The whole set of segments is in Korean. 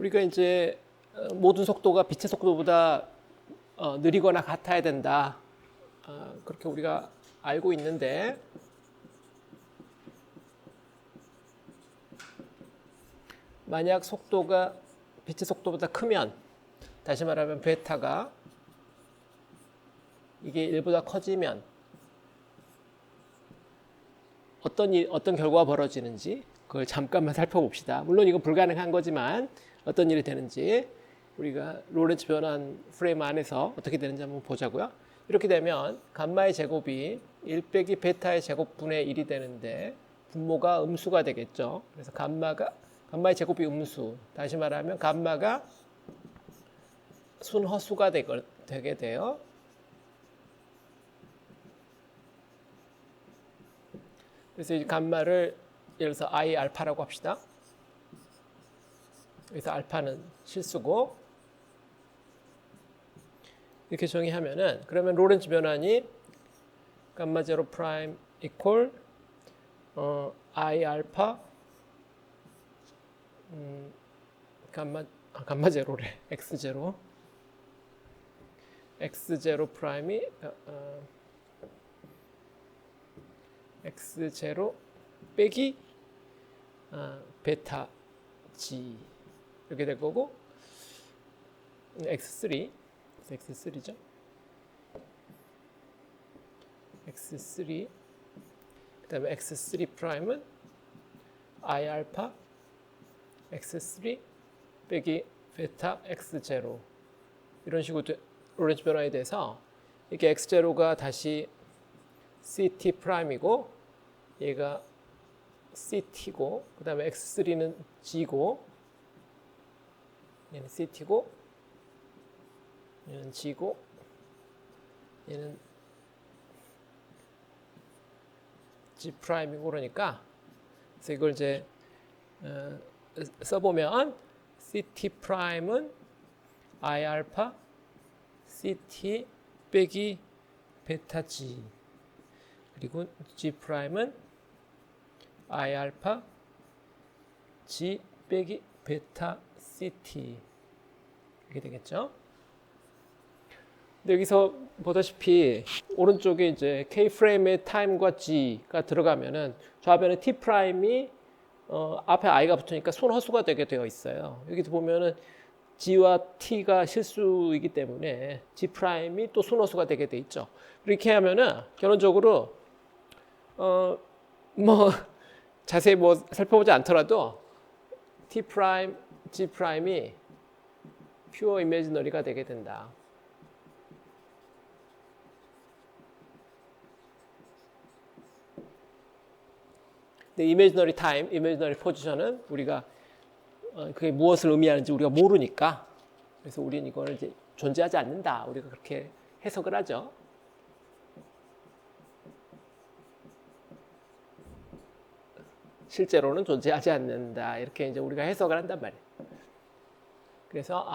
우리가 이제 모든 속도가 빛의 속도보다 느리거나 같아야 된다. 그렇게 우리가 알고 있는데 만약 속도가 빛의 속도보다 크면, 다시 말하면 베타가 이게 1보다 커지면 어떤 결과가 벌어지는지 그걸 잠깐만 살펴봅시다. 물론 이건 불가능한 거지만 어떤 일이 되는지 우리가 로렌츠 변환 프레임 안에서 어떻게 되는지 한번 보자고요. 이렇게 되면 감마의 제곱이 1 빼기 베타의 제곱분의 1이 되는데 분모가 음수가 되겠죠. 그래서 감마의 제곱이 음수, 다시 말하면 감마가 순허수가 되게 돼요. 그래서 이 감마를 예를 들어서 I 알파라고 합시다. 여기서 알파는 실수고, 이렇게 정의하면은, 그러면 로렌츠 변환이 감마 제로 프라임 이퀄 I 알파 감마 제로래. x 제로 프라임이 x 제로 빼기 베타 g 이렇게 될 거고, x3죠. x3 그다음에 x3 프라임은 I 알파 x3 빼기 베타 x0 이런 식으로 로렌츠 변화에 대해서 이게 x0가 다시 ct 프라임이고 얘가 ct고 그 다음에 x3는 g고 얘는 ct고 얘는 g고 얘는 g 프라임이고, 그러니까 그래서 이걸 이제 써보면 ct 프라임은 I 알파 ct 빼기 베타 g 그리고 g 프라임은 I 알파 g 빼기 베타 ct 이렇게 되겠죠. 근데 여기서 보다시피 오른쪽에 이제 k 프레임의 타임과 g가 들어가면은 좌변에 t 프라임이 앞에 i가 붙으니까 손허수가 되게 되어 있어요. 여기서 보면은 g와 t가 실수이기 때문에 g 프라임이 또 손허수가 되게 돼 있죠. 이렇게 하면은 결론적으로 뭐 자세히 뭐 살펴보지 않더라도 t 프라임, g 프라임이 퓨어 이미지너리가 되게 된다. 근데 이미지너리 타임, 이미지너리 포지션은 우리가 그게 무엇을 의미하는지 우리가 모르니까, 그래서 우리는 이걸 이제 존재하지 않는다. 우리가 그렇게 해석을 하죠. 실제로는 존재하지 않는다. 이렇게 이제 우리가 해석을 한단 말이에요. 그래서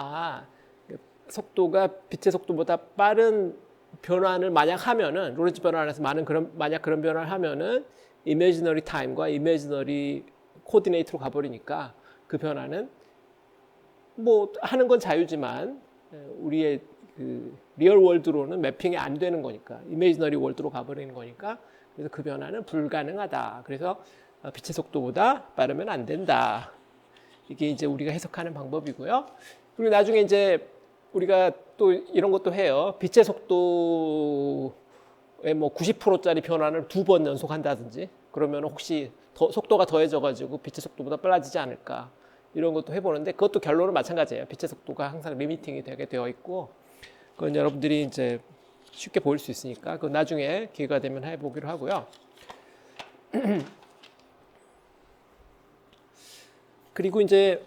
속도가 빛의 속도보다 빠른 변환을 만약 하면은 로렌츠 변환에서 만약 그런 변환을 하면은 이미지너리 타임과 이미지너리 코디네이트로 가버리니까 그 변화는 뭐 하는 건 자유지만 우리의 그 리얼 월드로는 매핑이 안 되는 거니까 이미지너리 월드로 가버리는 거니까, 그래서 그 변화는 불가능하다. 그래서 빛의 속도보다 빠르면 안 된다. 이게 이제 우리가 해석하는 방법이고요. 그리고 나중에 이제 우리가 또 이런 것도 해요. 빛의 속도의 뭐 90%짜리 변화를 2번 연속한다든지, 그러면 혹시 속도가 더해져가지고 빛의 속도보다 빨라지지 않을까, 이런 것도 해보는데 그것도 결론은 마찬가지예요. 빛의 속도가 항상 리미팅이 되게 되어 있고, 그건 여러분들이 이제 쉽게 보일 수 있으니까 그건 나중에 기회가 되면 해보기로 하고요. 그리고 이제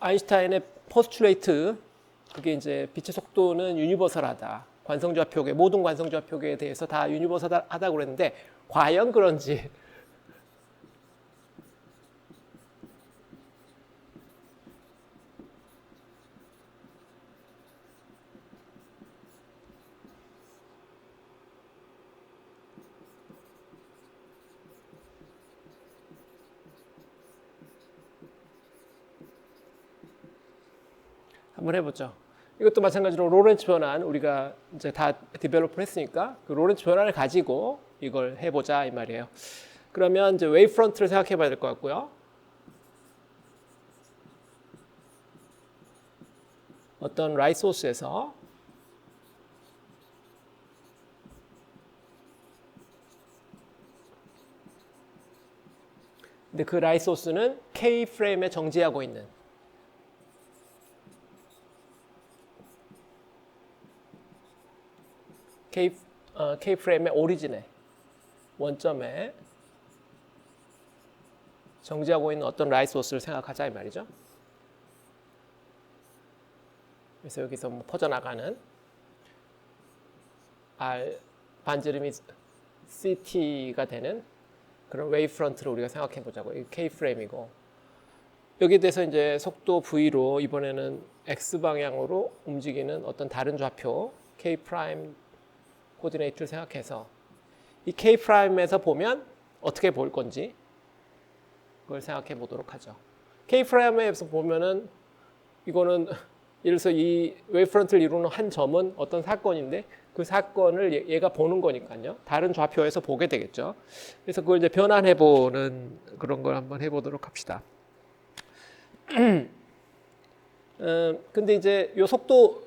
아인슈타인의 포스츄레이트, 그게 이제 빛의 속도는 유니버설하다. 관성좌표계, 모든 관성좌표계에 대해서 다 유니버설하다고 그랬는데 과연 그런지 한번 해보죠. 이것도 마찬가지로 로렌츠 변환 우리가 이제 다 디벨롭을 했으니까 그 로렌츠 변환을 가지고 이걸 해보자 이 말이에요. 그러면 이제 웨이브 프런트를 생각해봐야 될 것 같고요. 어떤 라이트 소스에서 근데 그 라이트 소스는 K 프레임에 정지하고 있는 K 프레임의 오리진에 원점에 정지하고 있는 어떤 라이트 소스를 생각하자 이 말이죠. 그래서 여기서 뭐 퍼져나가는 R 반지름이 CT가 되는 그런 웨이브 프런트를 우리가 생각해 보자고. 이 K 프레임이고 여기에 대해서 이제 속도 V로 이번에는 X 방향으로 움직이는 어떤 다른 좌표 K 프라임 코디네이트를 생각해서 이 K 프라임에서 보면 어떻게 볼 건지 그걸 생각해 보도록 하죠. K 프라임에서 보면은 이거는 예를 들어서 이 웨이브 프런트를 이루는 한 점은 어떤 사건인데 그 사건을 얘가 보는 거니까요. 다른 좌표에서 보게 되겠죠. 그래서 그걸 이제 변환해 보는 그런 걸 한번 해보도록 합시다. 근데 이제 이 속도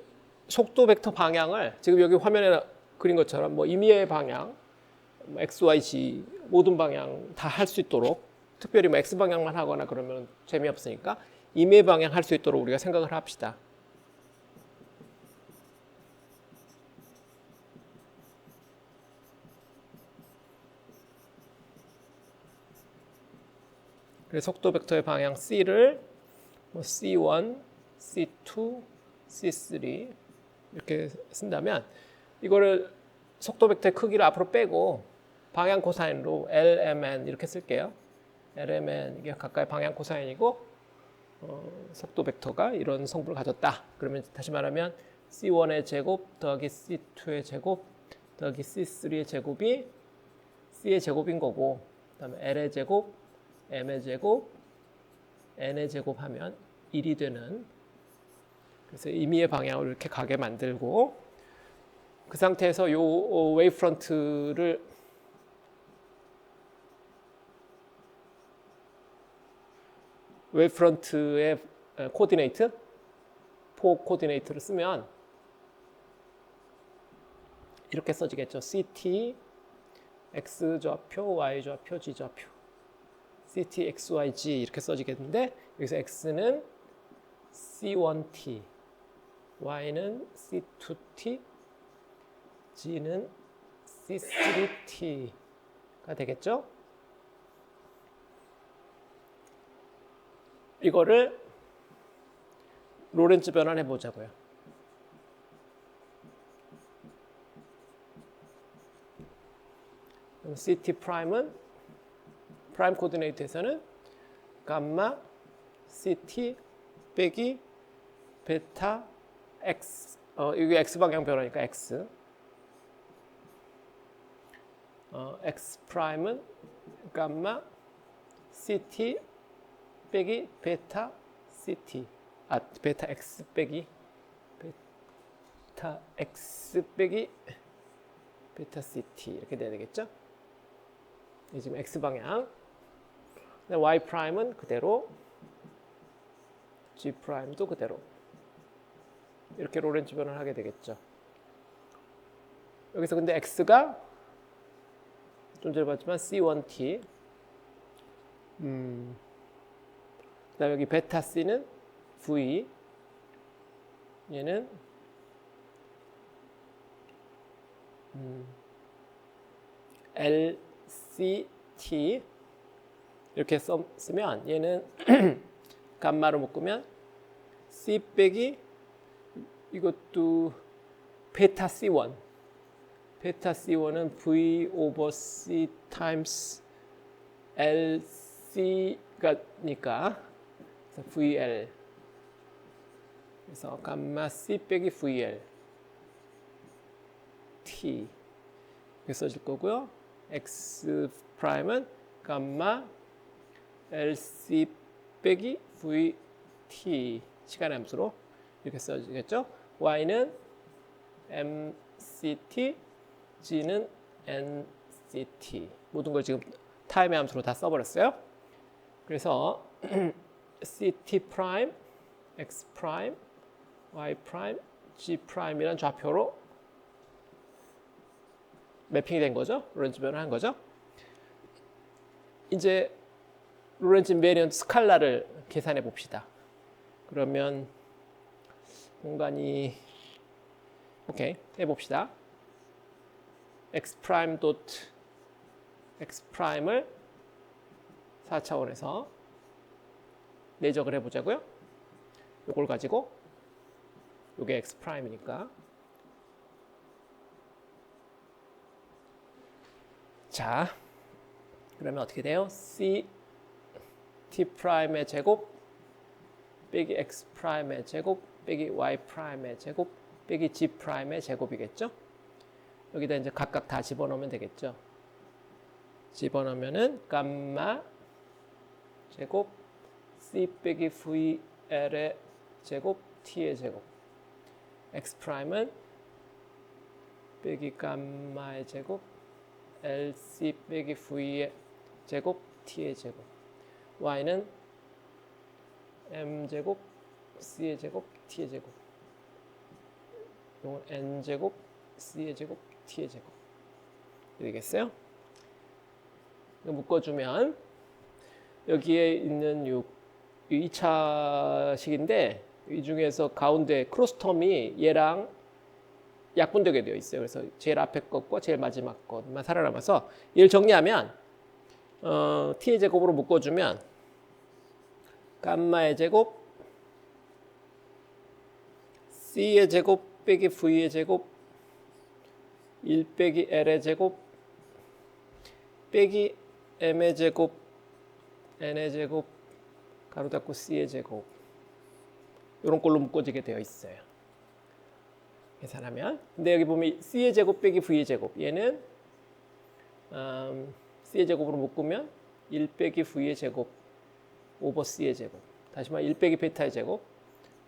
벡터 방향을 지금 여기 화면에 그린 것처럼 뭐 임의의 방향, 뭐 x, y, z 모든 방향 다 할 수 있도록 특별히 뭐 x 방향만 하거나 그러면 재미없으니까 임의의 방향 할 수 있도록 우리가 생각을 합시다. 그래서 속도 벡터의 방향 C를 뭐 C1, C2, C3 이렇게 쓴다면 이거를 속도 벡터의 크기를 앞으로 빼고 방향 코사인으로 LMN 이렇게 쓸게요. LMN 이게 각각의 방향 코사인이고 속도 벡터가 이런 성분을 가졌다. 그러면 다시 말하면 C1의 제곱 더하기 C2의 제곱 더하기 C3의 제곱이 C의 제곱인 거고 그다음에 L의 제곱 m의 제곱, n의 제곱 하면 1이 되는 그래서 임의의 방향으로 이렇게 가게 만들고 그 상태에서 요 웨이브 프런트를 웨이브 프런트의 코디네이트, 포 코디네이트를 쓰면 이렇게 써지겠죠. CT, X 좌표, Y 좌표, Z 좌표. CT, X, Y, Z 이렇게 써지겠는데 여기서 X는 C1T, Y는 C2T, Z는 C3T가 되겠죠? 이거를 로렌츠 변환해 보자고요. CT 프라임은 프라임 코디네이트에서는 감마 CT 빼기 베타 X 이게 X 방향 변화니까 X X 프라임은 감마 CT 빼기 베타 CT 베타 X 빼기 베타 X 빼기 베타 CT 이렇게 돼야 되겠죠? 이 지금 X 방향 Y 프라임은 그대로 G 프라임도 그대로 이렇게 로렌츠 변환을 하게 되겠죠. 여기서 근데 X가 좀 전에 봤지만 C1T 그다음에 여기 베타 C는 V 얘는 LCT 이렇게 쓰면 얘는 감마로 묶으면 C 빼기 이것도 베타 C1 베타 C1은 V 오버 C 타임스 LC가니까 VL 그래서 감마 C 빼기 VL T 이렇게 써질 거고요. X 프라임은 감마 LC 빼기 VT 시간의 함수로 이렇게 써지겠죠? y는 mct, g는 nct. 모든 걸 지금 타임의 함수로 다 써버렸어요. 그래서 ct 프라임, x 프라임, y 프라임, g 프라임이라는 좌표로 매핑이 된 거죠. 로렌츠 변화한 거죠. 이제 로렌츠 인베리언트 스칼라를 계산해 봅시다. 그러면 공간이 오케이 해봅시다. x 프라임 도트 x 프라임을 4차원에서 내적을 해보자고요. 이걸 가지고 이게 x 프라임이니까 자 그러면 어떻게 돼요? c t 프라임의 제곱 빼기 x 프라임의 제곱 빼기 y 프라임의 제곱 빼기 g 프라임의 제곱이겠죠? 여기다 이제 각각 다 집어넣으면 되겠죠? 집어넣으면은 감마 제곱 c 빼기 vl의 제곱 t의 제곱 x 프라임은 빼기 감마의 제곱 lc 빼기 v의 제곱 t의 제곱 y는 m제곱 c의 제곱 t의 제곱 이건 n제곱 c의 제곱 t의 제곱 되겠어요? 이거 묶어주면 여기에 있는 이 2차식인데 이 중에서 가운데 크로스텀이 얘랑 약분되게 되어 있어요. 그래서 제일 앞에 것과 제일 마지막 것만 살아남아서 얘를 정리하면 t의 제곱으로 묶어주면 감마의 제곱 c의 제곱 빼기 v의 제곱 1 빼기 l의 제곱 빼기 m의 제곱 n의 제곱 가로 닫고 c의 제곱 이런 걸로 묶어지게 되어 있어요. 계산하면 근데 여기 보면 c의 제곱 빼기 v의 제곱 얘는 c의 제곱으로 묶으면 1 빼기 v의 제곱 오버 c의 제곱 다시 말해 1 빼기 베타의 제곱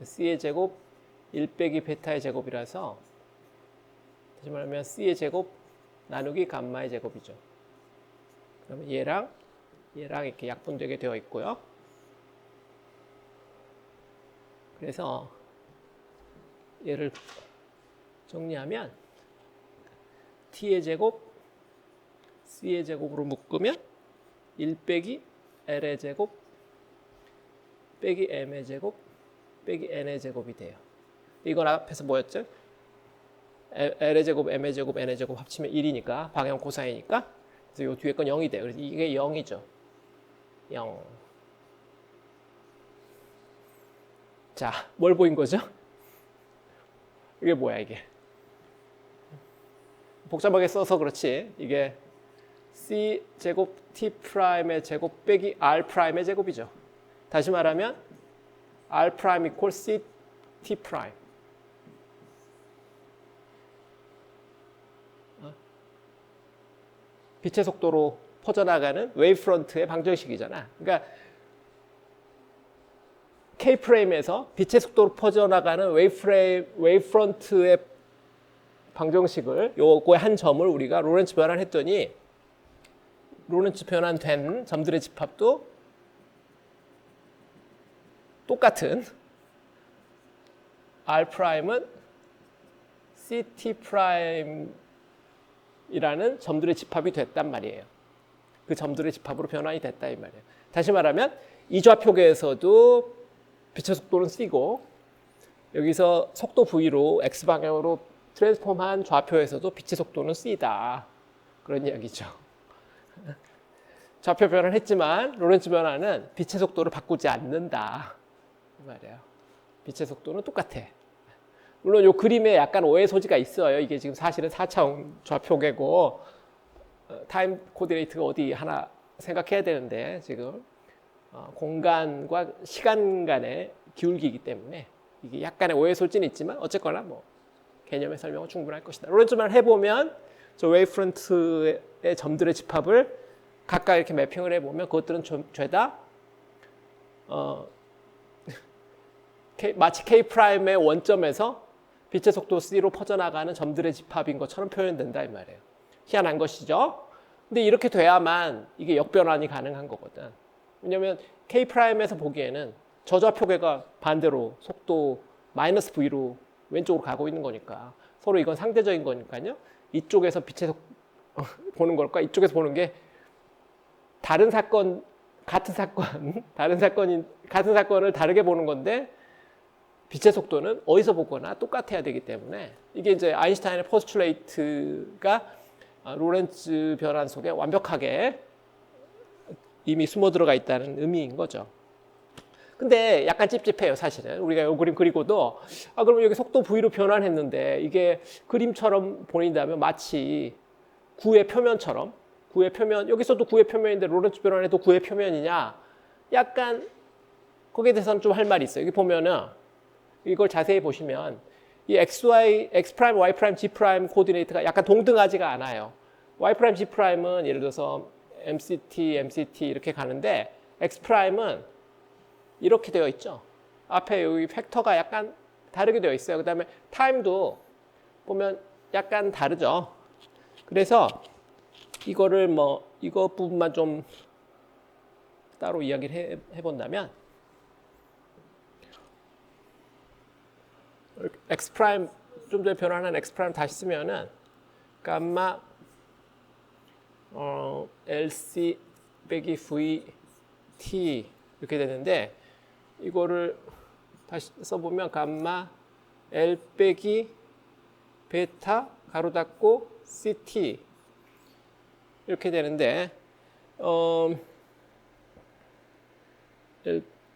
c의 제곱 1 빼기 베타의 제곱이라서 다시 말하면 c의 제곱 나누기 감마의 제곱이죠. 그러면 얘랑 이렇게 약분되게 되어 있고요. 그래서 얘를 정리하면 t의 제곱 c의 제곱으로 묶으면 1 빼기 l의 제곱 빼기 m의 제곱 빼기 n의 제곱이 돼요. 이건 앞에서 뭐였죠? l의 제곱, m의 제곱, n의 제곱 합치면 1이니까 방향 코사인이니까 그래서 이 뒤에 건 0이 돼요. 그래서 이게 0이죠. 0. 자, 뭘 보인 거죠? 이게 뭐야 이게? 복잡하게 써서 그렇지 이게 c 제곱 t 프라임의 제곱 빼기 r 프라임의 제곱이죠. 다시 말하면 r 프라임 이퀄 c t 프라임. 빛의 속도로 퍼져나가는 웨이브 프런트의 방정식이잖아. 그러니까 K 프레임에서 빛의 속도로 퍼져나가는 웨이브 프런트의 방정식을 요거의 한 점을 우리가 로렌츠 변환을 했더니 로렌츠 변환된 점들의 집합도 똑같은 R 프라임은 CT 프라임이라는 점들의 집합이 됐단 말이에요. 그 점들의 집합으로 변환이 됐다 이 말이에요. 다시 말하면 이 좌표계에서도 빛의 속도는 C고 여기서 속도 V로 X방향으로 트랜스폼한 좌표에서도 빛의 속도는 C다. 그런 이야기죠. 좌표 변환을 했지만 로렌츠 변화는 빛의 속도를 바꾸지 않는다. 이 말이에요. 빛의 속도는 똑같아. 물론 이 그림에 약간 오해 소지가 있어요. 이게 지금 사실은 4차원 좌표계고 타임 코디네이트가 어디 하나 생각해야 되는데 지금 공간과 시간 간의 기울기이기 때문에 이게 약간의 오해 소지는 있지만 어쨌거나 뭐 개념의 설명은 충분할 것이다. 로렌츠만 해보면 저 웨이브프런트의 점들의 집합을 각각 이렇게 매핑을 해보면 그것들은 죄다 마치 k 프라임의 원점에서 빛의 속도 c로 퍼져나가는 점들의 집합인 것처럼 표현된다 이 말이에요. 희한한 것이죠. 근데 이렇게 돼야만 이게 역변환이 가능한 거거든. 왜냐면 k 프라임에서 보기에는 저좌표계가 반대로 속도 마이너스 v로 왼쪽으로 가고 있는 거니까 서로 이건 상대적인 거니까요. 이쪽에서 빛의 속 보는 것과 이쪽에서 보는 게 다른 사건, 같은 사건, 같은 사건을 다르게 보는 건데 빛의 속도는 어디서 보거나 똑같아야 되기 때문에 이게 이제 아인슈타인의 포스츄레이트가 로렌츠 변환 속에 완벽하게 이미 숨어 들어가 있다는 의미인 거죠. 근데 약간 찝찝해요, 사실은. 우리가 이 그림 그리고도 그러면 여기 속도 V로 변환했는데 이게 그림처럼 보인다면 마치 구의 표면처럼 구의 표면, 여기서도 구의 표면인데 로렌츠 변환에도 구의 표면이냐? 약간 거기에 대해서는 좀 할 말이 있어요. 여기 보면은 이걸 자세히 보시면 이 XY, X 프라임, Y 프라임, G 프라임 코디네이트가 약간 동등하지가 않아요. Y 프라임, G 프라임은 예를 들어서 MCT, MCT 이렇게 가는데 X 프라임은 이렇게 되어 있죠. 앞에 여기 팩터가 약간 다르게 되어 있어요. 그 다음에 타임도 보면 약간 다르죠. 그래서 이거를 이거 부분만 좀 따로 이야기를 해본다면 X 프라임 좀 전에 변환한 X 프라임 다시 쓰면은 감마 LC 빼기 VT 이렇게 되는데 이거를 다시 써보면 감마 L 빼기 베타 가로 닫고 CT 이렇게 되는데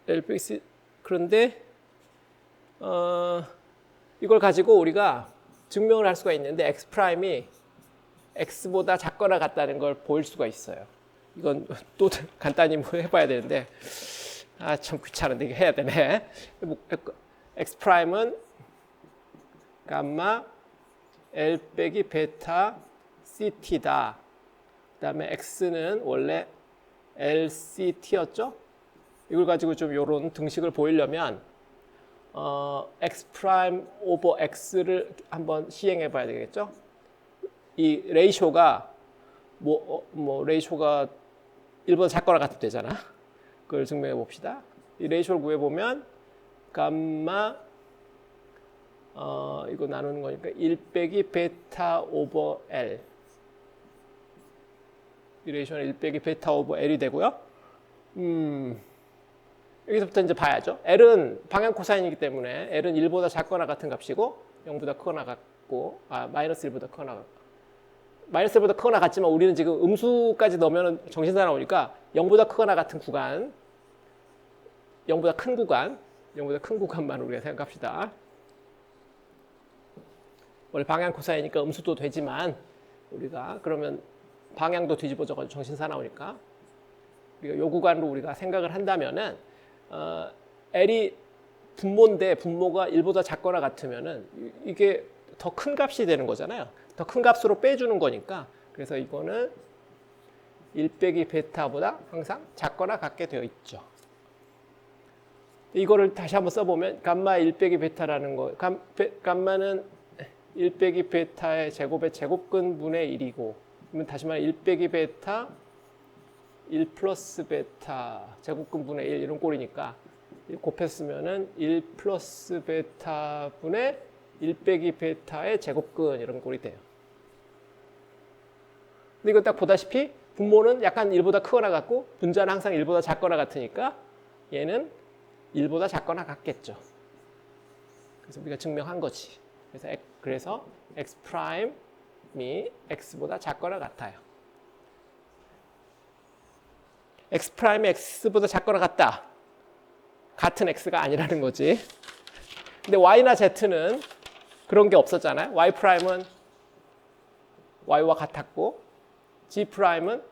L 빼기 C 그런데 이걸 가지고 우리가 증명을 할 수가 있는데 X 프라임이 X보다 작거나 같다는 걸 보일 수가 있어요. 이건 또 간단히 해봐야 되는데 참 귀찮은데 이게 해야 되네. X 프라임은 감마 L 빼기 베타 CT다. 그 다음에 X는 원래 LCT였죠? 이걸 가지고 좀 이런 등식을 보이려면 X 프라임 오버 X를 한번 시행해 봐야 되겠죠? 이 레이쇼가 레이쇼가 1보다 작거나 같으면 되잖아. 그걸 증명해 봅시다. 이 레이쇼를 구해 보면 감마 이거 나누는 거니까 1 빼기 베타 오버 L. 이 레이쇼는 1 빼기 베타 오버 L이 되고요. 여기서부터 이제 봐야죠. L은 방향 코사인이기 때문에 L은 1보다 작거나 같은 값이고 0보다 크거나 같고 마이너스 1보다 크거나 같고 마이너스 1보다 크거나 같지만 우리는 지금 음수까지 넣으면 정신사 나오니까 0보다 크거나 같은 구간 0보다 큰 구간만 우리가 생각합시다. 원래 방향 코사이니까 음수도 되지만 우리가 그러면 방향도 뒤집어져가지고 정신사 나오니까 우리가 요 구간으로 우리가 생각을 한다면은 L이 분모인데 분모가 1보다 작거나 같으면은 이게 더 큰 값이 되는 거잖아요. 더 큰 값으로 빼주는 거니까 그래서 이거는 1 빼기 베타보다 항상 작거나 같게 되어 있죠. 이거를 다시 한번 써보면 감마 1 빼기 베타라는 거 감마는 1 빼기 베타의 제곱의 제곱근분의 1이고 그러면 다시 말해 1 빼기 베타 1 플러스 베타 제곱근분의 1 이런 꼴이니까 곱했으면은 1 플러스 베타 분의 1 빼기 베타의 제곱근 이런 꼴이 돼요. 근데 이거 딱 보다시피 분모는 약간 1보다 크거나 같고 분자는 항상 1보다 작거나 같으니까 얘는 1보다 작거나 같겠죠. 그래서 우리가 증명한 거지. 그래서 X 프라임이 X보다 작거나 같아요. X 프라임이 X보다 작거나 같다. 같은 X가 아니라는 거지. 근데 Y나 Z는 그런 게 없었잖아요. Y 프라임은 Y와 같았고 G 프라임은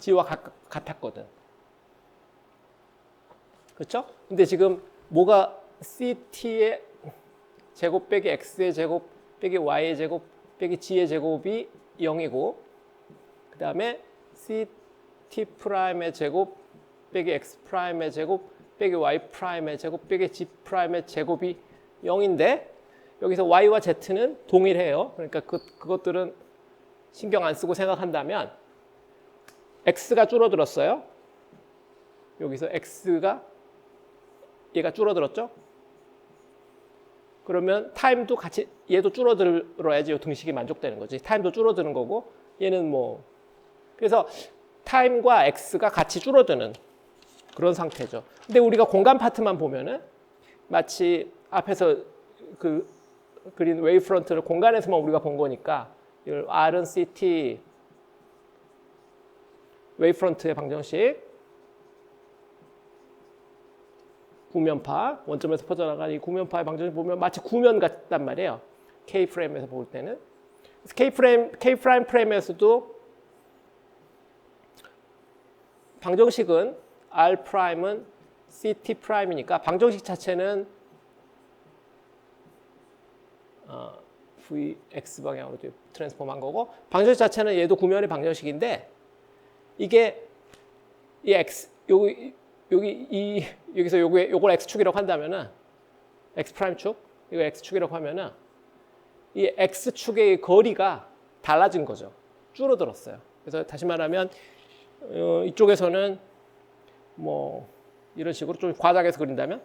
G와 같았거든. 그렇죠? 근데 지금 뭐가 CT의 제곱 빼기 X의 제곱 빼기 Y의 제곱 빼기 G의 제곱이 0이고 그 다음에 CT 프라임의 제곱 빼기 X 프라임의 제곱 빼기 y 프라임의 제곱 빼기 g 프라임의 제곱이 0인데 여기서 y와 z는 동일해요. 그러니까 그것들은 신경 안 쓰고 생각한다면 x가 줄어들었어요. 여기서 x가 얘가 줄어들었죠. 그러면 타임도 같이 얘도 줄어들어야지 이 등식이 만족되는 거지. 타임도 줄어드는 거고 얘는 뭐 그래서 타임과 x가 같이 줄어드는 그런 상태죠. 근데 우리가 공간 파트만 보면은 마치 앞에서 그 그린 웨이브프런트를 공간에서만 우리가 본 거니까 이걸 R은 CT 웨이브프런트의 방정식 구면파 원점에서 퍼져나가는 이 구면파의 방정식 보면 마치 구면 같단 말이에요. K 프레임에서 볼 때는 K 프라임 프레임에서도 방정식은 R 프라임은 CT 프라임이니까 방정식 자체는 VX 방향으로 트랜스폼한 거고 방정식 자체는 얘도 구면의 방정식인데 이게 이 X 여기서 요걸 X축이라고 한다면은 X 프라임 축 이거 X축이라고 하면은 이 X축의 거리가 달라진 거죠. 줄어들었어요. 그래서 다시 말하면 이쪽에서는 뭐 이런 식으로 좀 과장해서 그린다면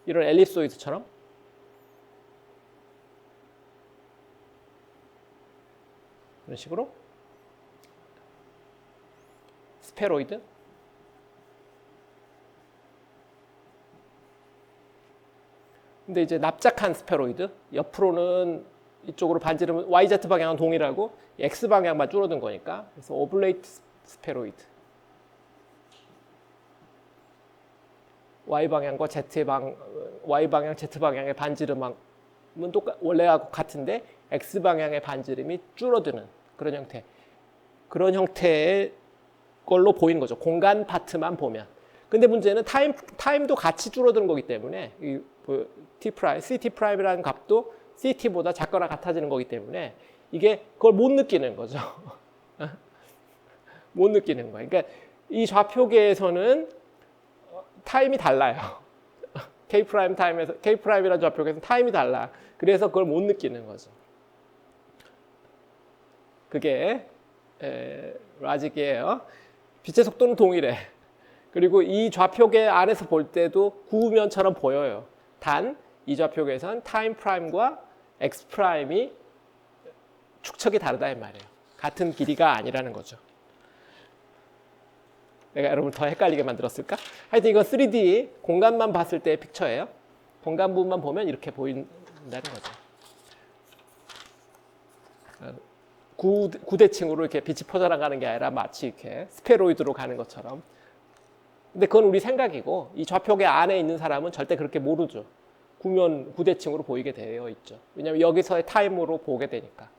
이런 엘립소이드처럼 이런 식으로 스페로이드 근데 이제 납작한 스페로이드 옆으로는 이쪽으로 반지름은 YZ 방향은 동일하고 X 방향만 줄어든 거니까 그래서 오블레이트 스페로이드 Y 방향과 Y 방향 Z 방향의 반지름은 원래하고 같은데 X 방향의 반지름이 줄어드는 그런 형태의 걸로 보이는 거죠. 공간 파트만 보면. 근데 문제는 타임도 같이 줄어드는 거기 때문에 T 프라임, CT 프라임이라는 값도 CT보다 작거나 같아지는 거기 때문에 이게 그걸 못 느끼는 거죠. 못 느끼는 거예요. 그러니까 이 좌표계에서는 타임이 달라요. K 프라임이라는 좌표계에서는 타임이 달라. 그래서 그걸 못 느끼는 거죠. 그게 라직이에요. 빛의 속도는 동일해. 그리고 이 좌표계 안에서 볼 때도 구면처럼 보여요. 단 이 좌표계에서는 타임 프라임과 X 프라임이 축척이 다르다 이 말이에요. 같은 길이가 아니라는 거죠. 내가 여러분 더 헷갈리게 만들었을까? 하여튼 이건 3D 공간만 봤을 때의 픽처예요. 공간 부분만 보면 이렇게 보인다는 거죠. 구대칭으로 이렇게 빛이 퍼져나가는 게 아니라 마치 이렇게 스페로이드로 가는 것처럼. 근데 그건 우리 생각이고 이 좌표계 안에 있는 사람은 절대 그렇게 모르죠. 구대칭으로 보이게 되어 있죠. 왜냐하면 여기서의 타임으로 보게 되니까.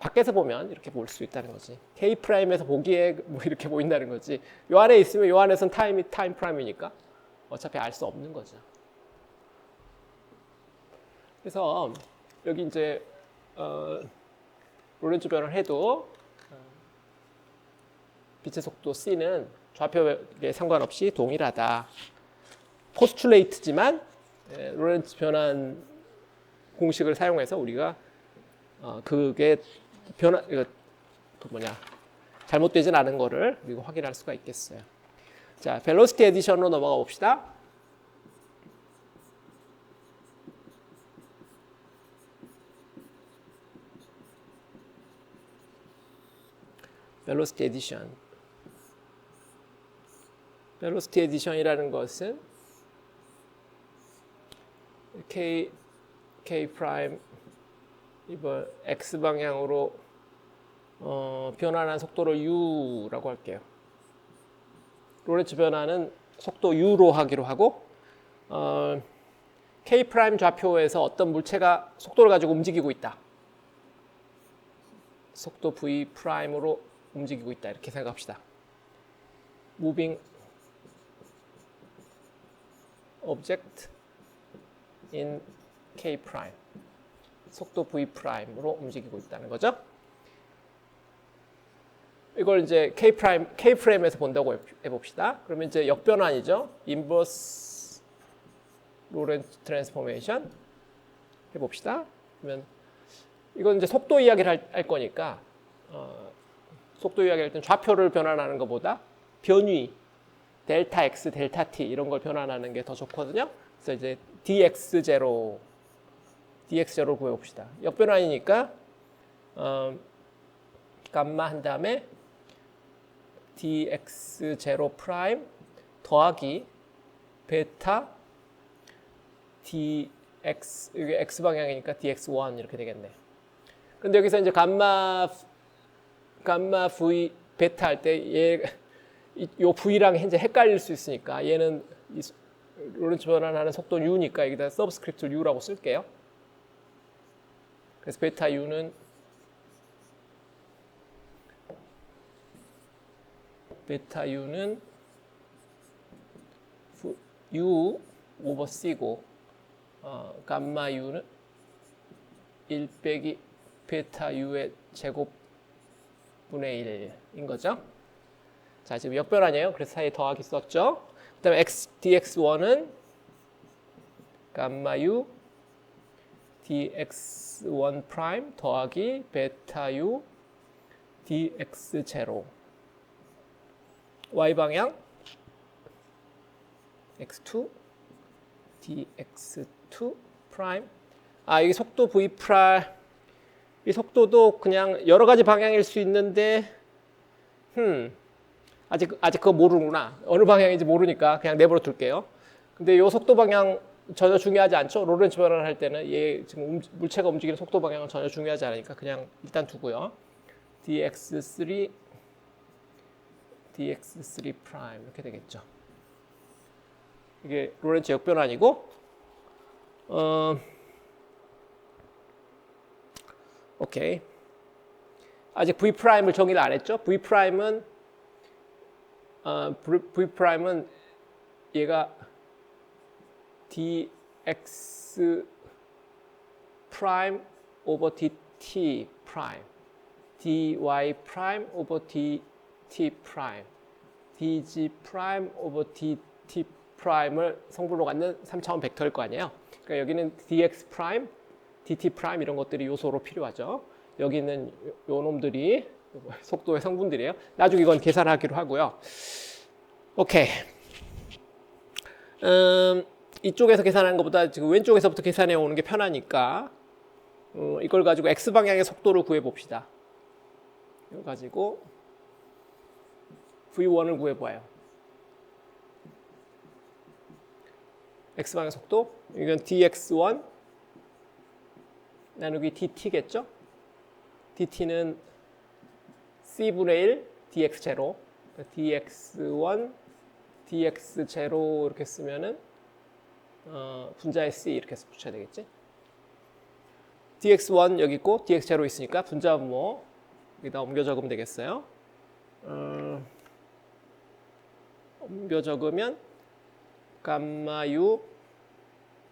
밖에서 보면 이렇게 볼 수 있다는 거지. K 프라임에서 보기에 뭐 이렇게 보인다는 거지. 요 안에 있으면 요 안에서는 타임 프라임이니까 어차피 알 수 없는 거죠. 그래서 여기 이제 로렌츠 변화를 해도 빛의 속도 C는 좌표에 상관없이 동일하다. 포스툴레이트지만 로렌츠 변환 공식을 사용해서 우리가 그게 잘못되진 않은 거를 그리고 확인할 수가 있겠어요. 자, 벨로시티 에디션으로 넘어가 봅시다. 벨로시티 에디션. 벨로시티 에디션이라는 것은 K 프라임 이번 X 방향으로 변환한 속도를 U라고 할게요. 로렌츠 변화는 속도 U로 하기로 하고 K 프라임 좌표에서 어떤 물체가 속도를 가지고 움직이고 있다. 속도 V 프라임으로 움직이고 있다. 이렇게 생각합시다. Moving object in K 프라임. 속도 V 프라임으로 움직이고 있다는 거죠. 이걸 이제 K 프레임에서 본다고 해봅시다. 그러면 이제 역변환이죠. 인버스 로렌츠 트랜스포메이션 해봅시다. 그러면 이건 이제 속도 이야기를 할 거니까 속도 이야기할 때는 좌표를 변환하는 것보다 변위 델타 x, 델타 t 이런 걸 변환하는 게 더 좋거든요. 그래서 이제 dx0 구해봅시다. 역변환이니까 감마 한 다음에 dx0 프라임 더하기 베타 dx, 이게 x 방향이니까 dx1 이렇게 되겠네. 근데 여기서 이제 감마 v 베타 할 때 요 v랑 이제 헷갈릴 수 있으니까 얘는 로렌츠 변환하는 속도는 u니까 여기다 서브스크립트 u라고 쓸게요. 그래서 베타 u는 u 오버 c고 감마 u는 1 빼기 베타 u의 제곱분의 1인 거죠. 자, 지금 역변환이에요. 그래서 사이에 더하기 썼죠. 그 다음에 dx1은 감마 u dx1 프라임 더하기 베타 u dx0 y방향 x2 dx2 프라임. 이 속도 v 프라임, 이 속도도 그냥 여러 가지 방향일 수 있는데 아직 그거 모르구나. 어느 방향인지 모르니까 그냥 내버려 둘게요. 근데 이 속도 방향 전혀 중요하지 않죠. 로렌츠 변환을 할 때는 얘 지금 물체가 움직이는 속도 방향은 전혀 중요하지 않으니까 그냥 일단 두고요. dx3 프라임 이렇게 되겠죠. 이게 로렌츠 역변환이고 오케이. 아직 v 프라임을 정의를 안 했죠. v 프라임은 얘가 dx 프라임 오버 dt 프라임, dy 프라임 오버 dt 프라임, dg 프라임 오버 dt 프라임을 성분으로 갖는 3차원 벡터일 거 아니에요. 그러니까 여기는 dx 프라임, dt 프라임 이런 것들이 요소로 필요하죠. 여기 있는 요 놈들이 속도의 성분들이에요. 나중에 이건 계산하기로 하고요. 오케이. 이쪽에서 계산하는 것보다 지금 왼쪽에서부터 계산해 오는 게 편하니까 이걸 가지고 x 방향의 속도를 구해 봅시다. 이거 가지고 v1을 구해 봐요. x 방향 속도 이건 dx1 나누기 dt겠죠? dt는 c분의 1 dx0 dx1 dx0 이렇게 쓰면은 분자에 c 이렇게 해서 붙여야 되겠지? dx1 여기 있고 dx0 있으니까 분자 분모 여기다 옮겨 적으면 되겠어요. 옮겨 적으면 감마 u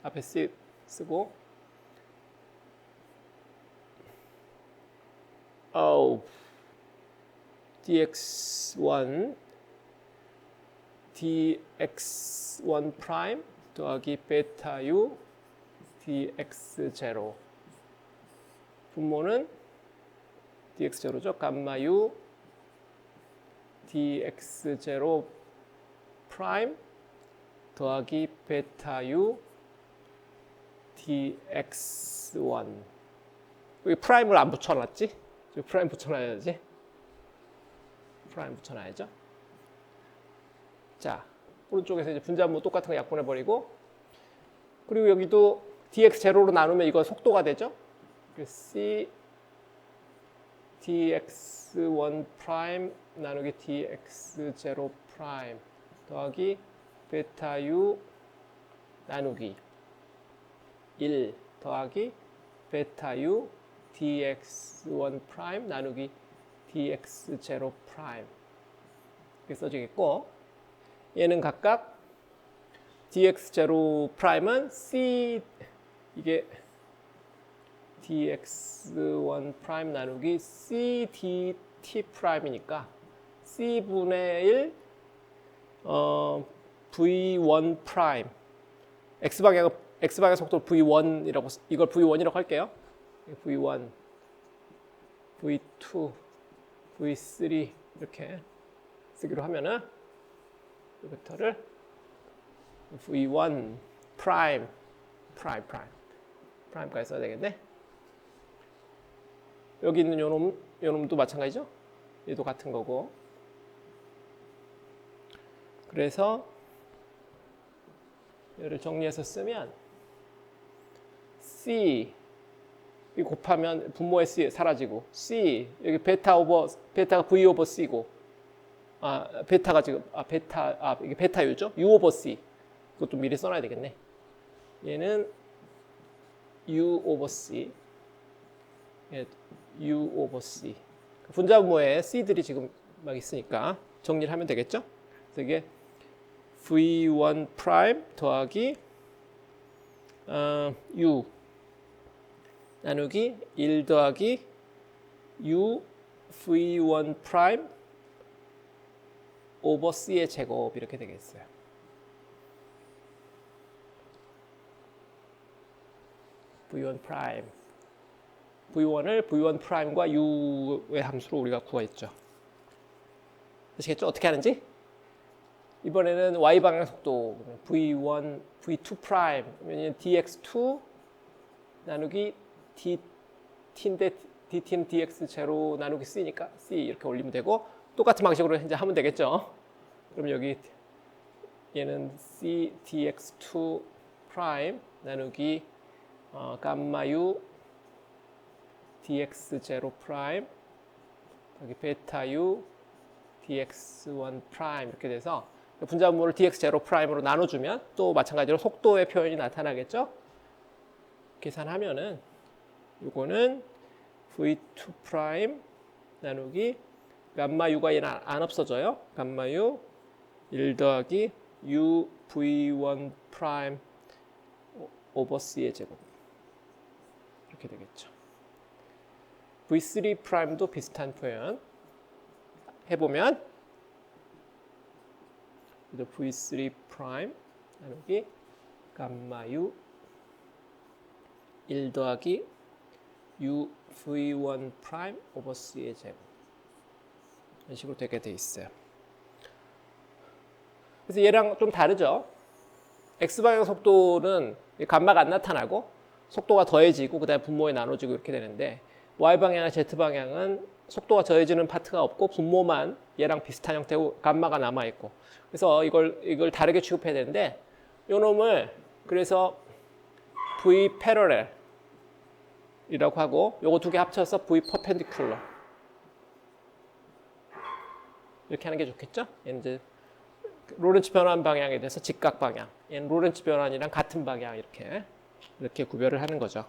앞에 c 쓰고 dx1 프라임 더하기 베타 u dx0 분모는 dx0죠. 감마 u dx0 프라임 더하기 베타 u dx1 여기 프라임을 안 붙여놨지? 여기 프라임 붙여놔야지. 프라임 붙여놔야죠. 자, 오른쪽에서 이제 분자분모 똑같은 거 약분해버리고 그리고 여기도 dx0로 나누면 이거 속도가 되죠. c dx1 프라임 나누기 dx0 프라임 더하기 베타 u 나누기 1 더하기 베타 u dx1 프라임 나누기 dx0 프라임 이렇게 써지겠고 얘는 각각 dx0 프라임은 c 이게 dx1 프라임 나누기 c dt 프라임이니까 c분의 1 v1 프라임 x방향 속도 v1이라고 이걸 v1이라고 할게요. v1, v2, v3 이렇게 쓰기로 하면은 이 벡터를 v1 프라임까지 써야 되겠네. 여기 있는 요 놈도 마찬가지죠. 얘도 같은 거고. 그래서 얘를 정리해서 쓰면 C 이 곱하면 분모의 C 사라지고 C 여기 베타가 V 오버 C고 베타가 지금 이게 베타 U죠? U 오버 C 그것도 미리 써놔야 되겠네. 얘는 U 오버 C U 오버 C 분자분모에 C들이 지금 막 있으니까 정리를 하면 되겠죠? 그래서 이게 V1 프라임 더하기 U 나누기 1 더하기 U V1 프라임 오버 C의 제곱 이렇게 되겠어요. V1 프라임 V1을 V1 프라임과 U의 함수로 우리가 구했죠. 아시겠죠? 어떻게 하는지? 이번에는 Y방향 속도 V1, V2 프라임 dx2 나누기 dt인데 dt는 dx 제로 나누기 c니까 c 이렇게 올리면 되고 똑같은 방식으로 이제 하면 되겠죠. 그럼 여기 얘는 c dx2 프라임 나누기 감마 u dx 제로 프라임 여기 베타 u dx1 프라임 이렇게 돼서 분자분모를 dx 제로 프라임으로 나눠주면 또 마찬가지로 속도의 표현이 나타나겠죠. 계산하면은 이거는 v2 프라임 나누기 감마 u가 얘는 안 없어져요. 감마 u 1 더하기 u v1 프라임 오버 c의 제곱 이렇게 되겠죠. v3 프라임도 비슷한 표현 해보면 v3 프라임 나누기 감마 u 1 더하기 u v1 프라임 오버 c의 제곱 이런 식으로 되게 돼 있어요. 그래서 얘랑 좀 다르죠. x방향 속도는 감마가 안 나타나고 속도가 더해지고 그다음에 분모에 나눠지고 이렇게 되는데 y방향과 z방향은 속도가 더해지는 파트가 없고 분모만 얘랑 비슷한 형태고 감마가 남아 있고 그래서 이걸 다르게 취급해야 되는데 요 놈을 그래서 v 패러렐 이라고 하고 요거 두 개 합쳐서 v 퍼펜디큘러 이렇게 하는 게 좋겠죠? 얘는 이제 로렌츠 변환 방향에 대해서 직각 방향 얘는 로렌츠 변환이랑 같은 방향 이렇게 구별을 하는 거죠.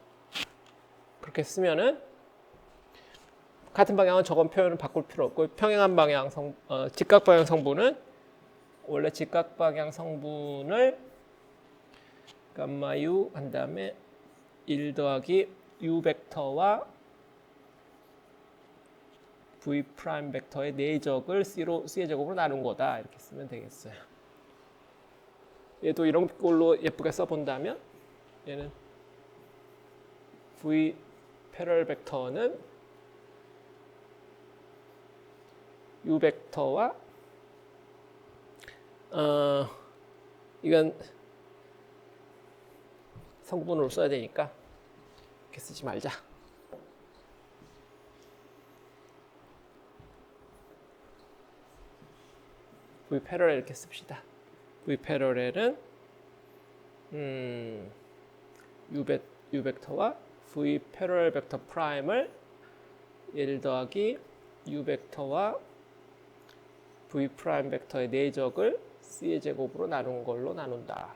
그렇게 쓰면은 같은 방향은 저건 표현을 바꿀 필요 없고 평행한 방향 직각 방향 성분은 원래 직각 방향 성분을 감마 u 한 다음에 1 더하기 u 벡터와 v 프라임 벡터의 내적을 c의 제곱으로 나눈 거다 이렇게 쓰면 되겠어요. 얘도 이런 걸로 예쁘게 써본다면 얘는 v 패럴 벡터는 u 벡터와 이건 성분으로 써야 되니까 이렇게 쓰지 말자. v 패러렐 이렇게 씁시다. v 패러렐은 u 벡터와 v 패러렐 벡터 프라임을 1 더하기 u 벡터와 v 프라임 벡터의 내적을 c의 제곱으로 나눈 걸로 나눈다.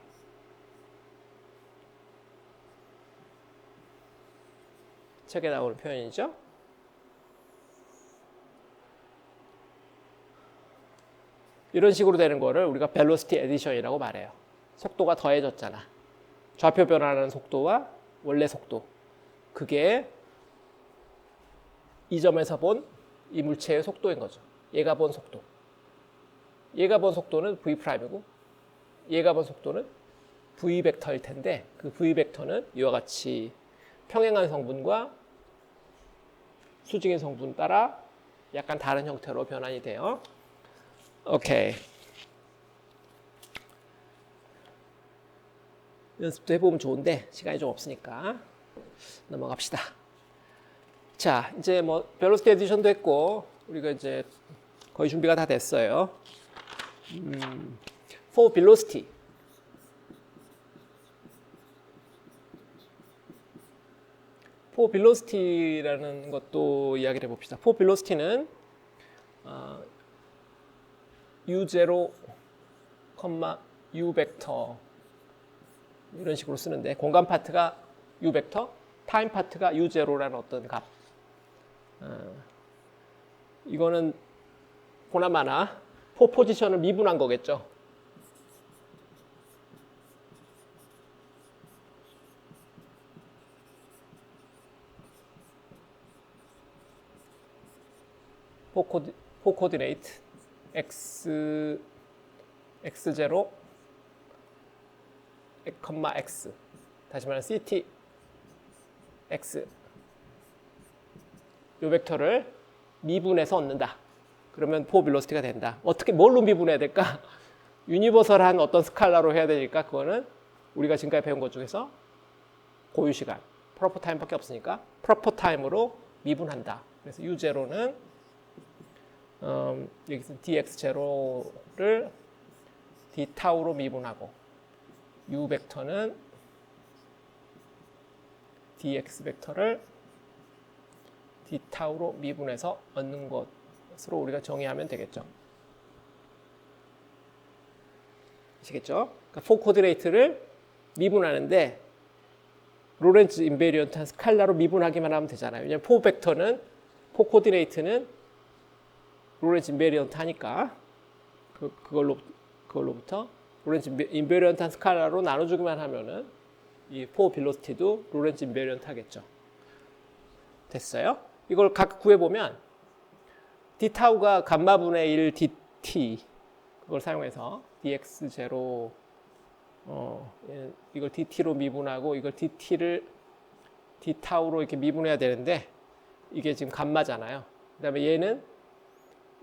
책에 나오는 표현이죠. 이런 식으로 되는 거를 우리가 벨로시티 에디션이라고 말해요. 속도가 더해졌잖아. 좌표 변화하는 속도와 원래 속도. 그게 이 점에서 본 이 물체의 속도인 거죠. 얘가 본 속도. 얘가 본 속도는 v''이고 얘가 본 속도는 V 벡터일 텐데 그 V 벡터는 이와 같이 평행한 성분과 수직인 성분 따라 약간 다른 형태로 변환이 돼요. 오케이. 연습도 해보면 좋은데 시간이 좀 없으니까 넘어갑시다. 자, 이제 뭐 벨로시티 에디션도 했고 우리가 이제 거의 준비가 다 됐어요. For velocity. For velocity라는 것도 이야기를 해봅시다. For velocity는 U0, U 벡터 이런 식으로 쓰는데 공간 파트가 U 벡터, 타임 파트가 U0라는 어떤 값. 이거는 보나마나 포 포지션을 미분한 거겠죠. 포 코디네이트 x x0 x 다시 말하면 ct x 요 벡터를 미분해서 얻는다. 그러면 포 벨로시티가 된다. 어떻게 뭘로 미분해야 될까? 유니버설한 어떤 스칼라로 해야 되니까 그거는 우리가 지금까지 배운 것 중에서 고유 시간, 프로퍼 타임밖에 없으니까 프로퍼 타임으로 미분한다. 그래서 U0는 여기서 dx0를 d 타우로 미분하고 U 벡터는 dx 벡터를 d 타우로 미분해서 얻는 것으로 우리가 정의하면 되겠죠. 아시겠죠? 그러니까 포 코디네이트를 미분하는데 로렌츠 인베리언트한 스칼라로 미분하기만 하면 되잖아요. 왜냐하면 포 벡터는 포 코디네이트는 로렌츠 인베리언트 하니까 그걸로부터 로렌츠 인베리언트한 스칼라로 나눠주기만 하면은 이 포 벨로시티도 로렌츠 인베리언트 하겠죠. 됐어요? 이걸 각 구해보면 d 타우가 감마분의 1 dt 그걸 사용해서 dx0 이걸 dt로 미분하고 이걸 dt를 d 타우로 이렇게 미분해야 되는데 이게 지금 감마잖아요. 그다음에 얘는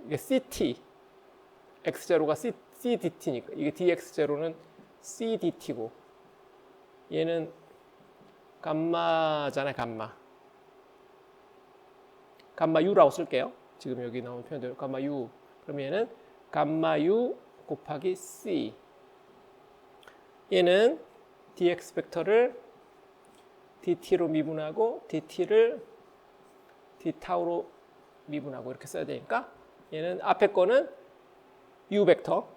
이게 ct x0가 cdt니까 이게 dx0는 cdt고 얘는 감마잖아요. 감마 u라고 쓸게요. 지금 여기 나온 표현대로 감마 u. 그럼 얘는 감마 u 곱하기 c. 얘는 dx 벡터를 dt로 미분하고 dt를 d 타우로 미분하고 이렇게 써야 되니까 얘는 앞에 거는 u 벡터,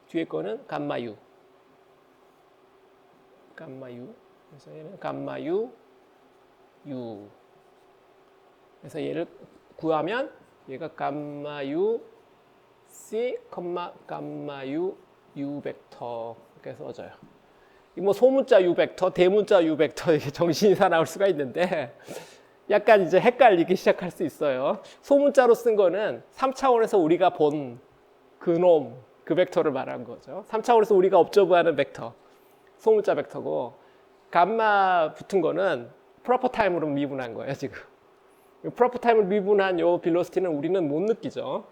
뒤에 거는 감마 u. 그래서 얘는 감마 u 그래서 얘를 구하면 얘가 감마 u c, 감마 u 벡터 이렇게 써져요. 뭐 소문자 u 벡터, 대문자 u 벡터 이게 정신이 사나울 수가 있는데 약간 이제 헷갈리기 시작할 수 있어요. 소문자로 쓴 거는 3차원에서 우리가 본 그놈, 그 벡터를 말한 거죠. 3차원에서 우리가 업저브하는 벡터, 소문자 벡터고 감마 붙은 거는 프로퍼 타임으로 미분한 거예요, 지금. 프로퍼 타임을 미분한 요 벨로시티는 우리는 못 느끼죠.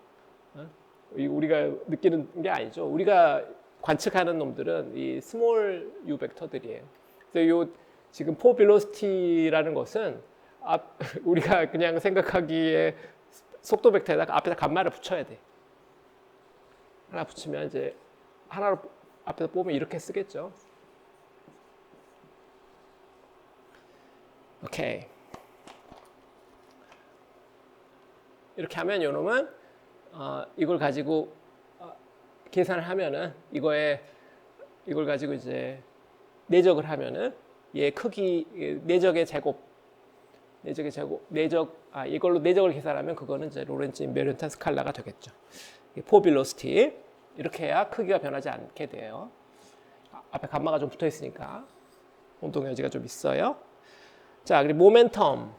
우리가 느끼는 게 아니죠. 우리가 관측하는 놈들은 이 스몰 u 벡터들이에요. 그래서 요 지금 포 벨로시티라는 것은 우리가 그냥 생각하기에 속도 벡터에다가 앞에다 감마를 붙여야 돼. 하나 붙이면 이제 하나로 앞에서 뽑으면 이렇게 쓰겠죠. 오케이. 이렇게 하면 요놈은 이걸 가지고 계산을 하면은 이걸 가지고 이제 내적을 하면은 얘 크기 내적의 제곱 이걸로 내적을 계산하면 그거는 이제 로렌츠 인베리언트 스칼라가 되겠죠. 포 벨로시티 이렇게 해야 크기가 변하지 않게 돼요. 앞에 감마가 좀 붙어 있으니까 운동 여지가 좀 있어요. 자, 그리고 모멘텀,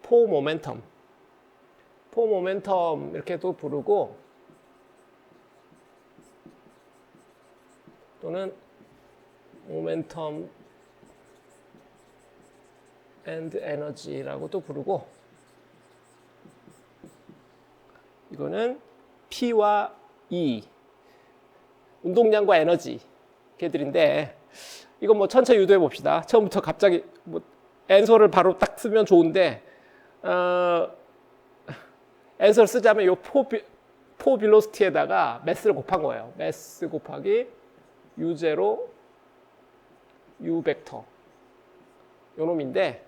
포 모멘텀 이렇게도 부르고 또는 모멘텀 앤드 에너지라고도 부르고, 이거는 P와 E, 운동량과 에너지 걔들인데, 이거 뭐 천천히 유도해 봅시다. 처음부터 갑자기 뭐 앤서를 바로 딱 쓰면 좋은데, 앤서를 쓰자면 요 포 빌로시티에다가 매스를 곱한 거예요. 매스 곱하기 U0 U 벡터 요 놈인데,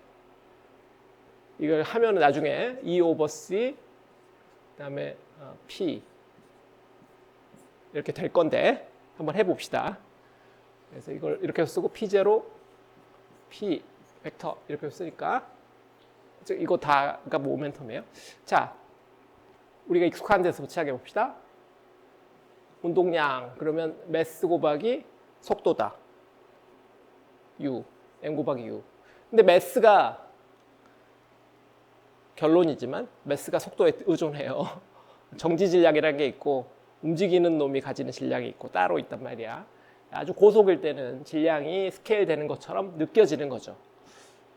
이걸 하면은 나중에 E 오버 C 그다음에 P 이렇게 될 건데 한번 해봅시다. 그래서 이걸 이렇게 쓰고 P0 P 벡터 이렇게 쓰니까 이거 다가 모멘텀이에요. 자, 우리가 익숙한 데서 시작해 봅시다. 운동량 그러면 매스 곱하기 속도다. U, M 곱하기 U. 근데 매스가 결론이지만 매스가 속도에 의존해요. 정지 질량이라는 게 있고 움직이는 놈이 가지는 질량이 있고 따로 있단 말이야. 아주 고속일 때는 질량이 스케일 되는 것처럼 느껴지는 거죠.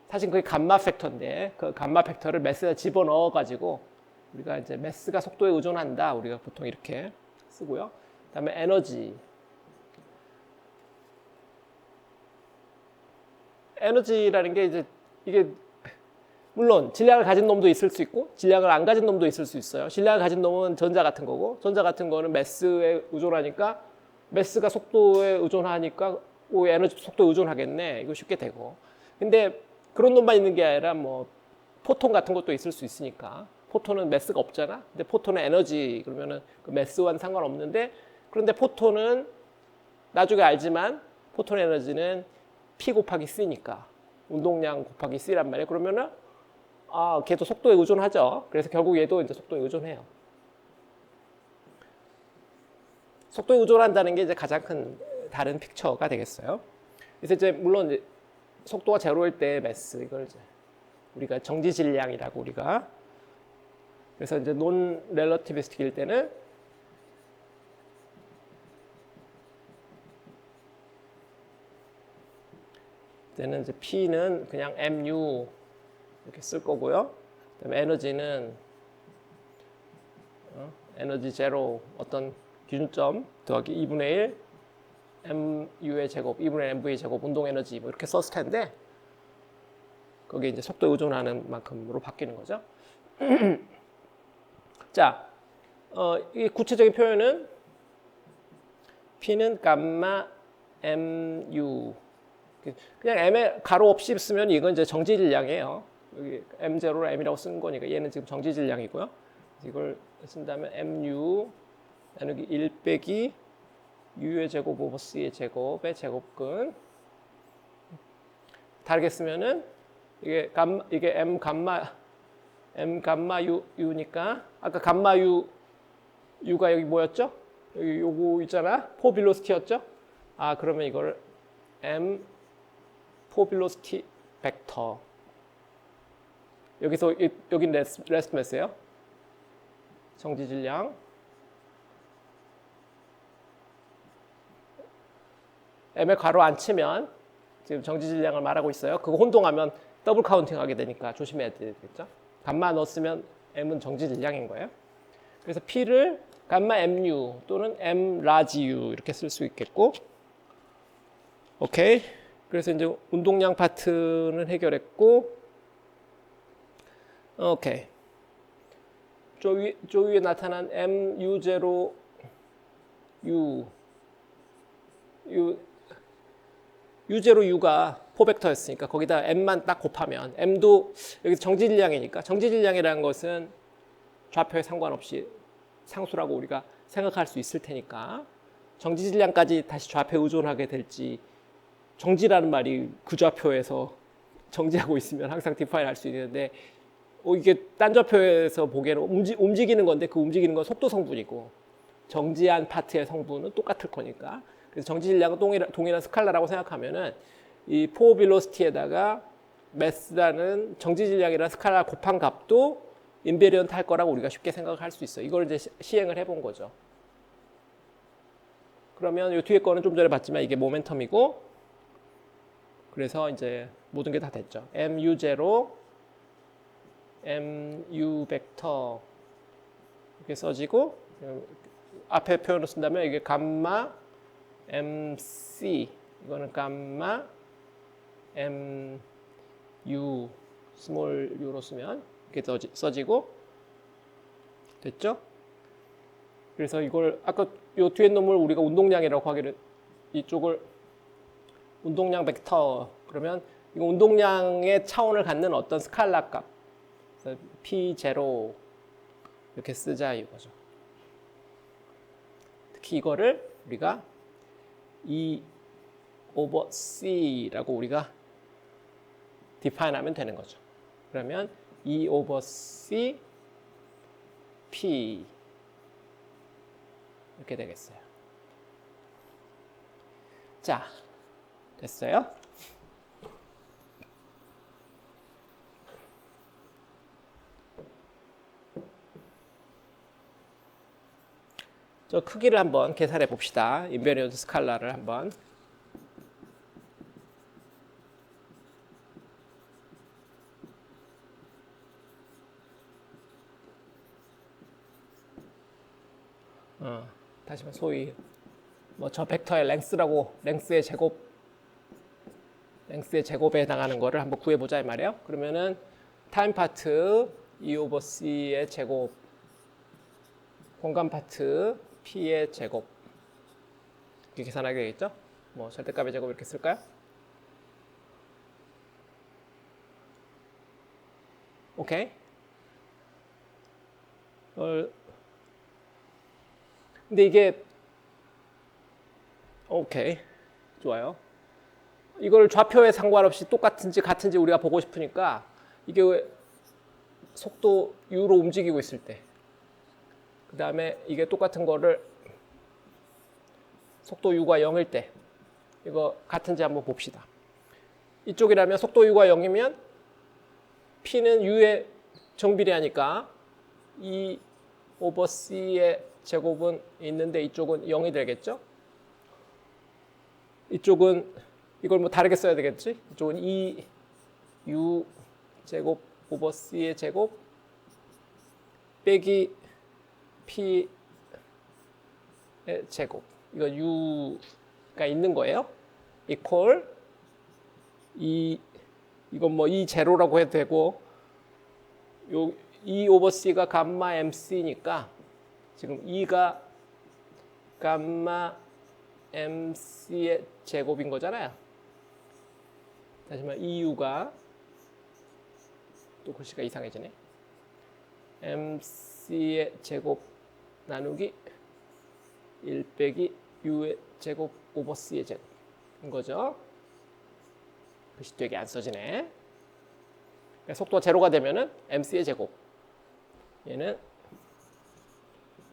사실 그게 감마 팩터인데 그 감마 팩터를 매스에 집어넣어 가지고 우리가 이제 매스가 속도에 의존한다. 우리가 보통 이렇게 쓰고요. 그다음에 에너지. 에너지라는 게 이제 이게 물론 질량을 가진 놈도 있을 수 있고 질량을 안 가진 놈도 있을 수 있어요. 질량을 가진 놈은 전자 같은 거고 전자 같은 거는 매스에 의존하니까 매스가 속도에 의존하니까 에너지 속도에 의존하겠네. 이거 쉽게 되고. 근데 그런 놈만 있는 게 아니라 뭐 포톤 같은 것도 있을 수 있으니까. 포톤은 매스가 없잖아. 근데 포톤은 에너지 그러면은 그 매스와는 상관없는데 그런데 포톤은 나중에 알지만 포톤 에너지는 P 곱하기 C니까 운동량 곱하기 C란 말이에요. 그러면은 걔도 속도에 의존하죠. 그래서 결국 얘도 이제 속도에 의존해요. 속도에 의존한다는 게 이제 가장 큰 다른 픽처가 되겠어요. 그래서 이제 물론 이제 속도가 제로일 때 매스 이걸 이제 우리가 정지 질량이라고 우리가 그래서 이제 논 렐러티비스틱일 때는 이제 P는 그냥 MU 이렇게 쓸 거고요. 그다음에 에너지는 에너지 제로 어떤 기준점 더하기 2분의 1 MU의 제곱 2분의 1 MV의 제곱 운동 에너지 뭐 이렇게 썼을 텐데 거기에 이제 속도에 의존하는 만큼으로 바뀌는 거죠. 자, 이 구체적인 표현은 P는 감마 MU 그냥 M에 가로 없이 쓰면 이건 이제 정지 질량이에요. 여기 M0를 M이라고 쓴 거니까 얘는 지금 정지 질량이고요. 이걸 쓴다면 MU 나누기 1 빼기 U의 제곱 오버 C의 제곱의 제곱근 다르게 쓰면은 이게 M 감마 U니까 아까 감마 U가 여기 뭐였죠? 여기 요거 있잖아. 포 빌로시티였죠? 그러면 이걸 M 포 빌로시티 벡터 여기서 여긴 레스트 매스예요. 정지 질량 M에 가로 안 치면 지금 정지 질량을 말하고 있어요. 그거 혼동하면 더블 카운팅 하게 되니까 조심해야 되겠죠. 감마 넣었으면 M은 정지 질량인 거예요. 그래서 P를 감마 MU 또는 M 라지 U 이렇게 쓸 수 있겠고 오케이. 그래서 이제 운동량 파트는 해결했고 오케이. 저 위에 나타난 MU0 U0 U가 포벡터였으니까 거기다 M만 딱 곱하면 M도 여기 정지 질량이니까 정지 질량이라는 것은 좌표에 상관없이 상수라고 우리가 생각할 수 있을 테니까 정지 질량까지 다시 좌표에 의존하게 될지 정지라는 말이 그 좌표에서 정지하고 있으면 항상 디파인 할 수 있는데 이게 딴 좌표에서 보기에는 움직이는 건데 그 움직이는 건 속도 성분이고 정지한 파트의 성분은 똑같을 거니까 그래서 정지 질량은 동일한 스칼라라고 생각하면은 이 포 빌로시티에다가 매스라는 정지 질량이라는 스칼라 곱한 값도 인베리언트 할 거라고 우리가 쉽게 생각할 수 있어요. 이걸 이제 시행을 해본 거죠. 그러면 이 뒤에 거는 좀 전에 봤지만 이게 모멘텀이고, 그래서 이제 모든 게 다 됐죠. mu0, mu 벡터 이렇게 써지고, 앞에 표현을 쓴다면 이게 감마 mc, 이거는 감마 mu 스몰 u로 쓰면 이렇게 써지고, 됐죠? 그래서 이걸 아까 요 뒤에 놈을 우리가 운동량이라고 하기를, 이쪽을 운동량 벡터, 그러면 이거 운동량의 차원을 갖는 어떤 스칼라 값, P0 이렇게 쓰자 이거죠. 특히 이거를 우리가 E over C라고 우리가 define 하면 되는 거죠. 그러면 E over C P 이렇게 되겠어요. 자, 됐어요? 저 크기를 한번 계산해 봅시다. 인베리언트 스칼라를 한번. 다시 말 소위 뭐 저 벡터의 랭스라고, 랭스의 제곱에 해당하는 거를 한번 구해보자 이 말이에요. 그러면은 타임 파트 E 오버 C의 제곱, 공간 파트 P의 제곱 이렇게 계산하게 되겠죠. 뭐 절대값의 제곱 이렇게 쓸까요? 오케이. 근데 이게 오케이, 좋아요. 이걸 좌표에 상관없이 똑같은지 같은지 우리가 보고 싶으니까, 이게 왜 속도 u로 움직이고 있을 때, 그 다음에 이게 똑같은 거를 속도 u가 0일 때 이거 같은지 한번 봅시다. 이쪽이라면 속도 u가 0이면 p는 u에 정비례하니까 E 오버 c의 제곱은 있는데 이쪽은 0이 되겠죠. 이쪽은 이걸 뭐 다르게 써야 되겠지. 이쪽은 E u 제곱 오버 c의 제곱 빼기 p의 제곱, 이거 u가 있는 거예요. equal 이건 뭐 E 제로라고 해도 되고, 요 E 오버 C가 감마 MC니까 지금 E가 감마 MC의 제곱인 거잖아요. 다시 말해 EU가, 또 글씨가 이상해지네. MC의 제곱 나누기 1 빼기 U의 제곱 오버 C의 제곱인 거죠. 글씨 되게 안 써지네. 그러니까 속도가 제로가 되면은 MC의 제곱, 얘는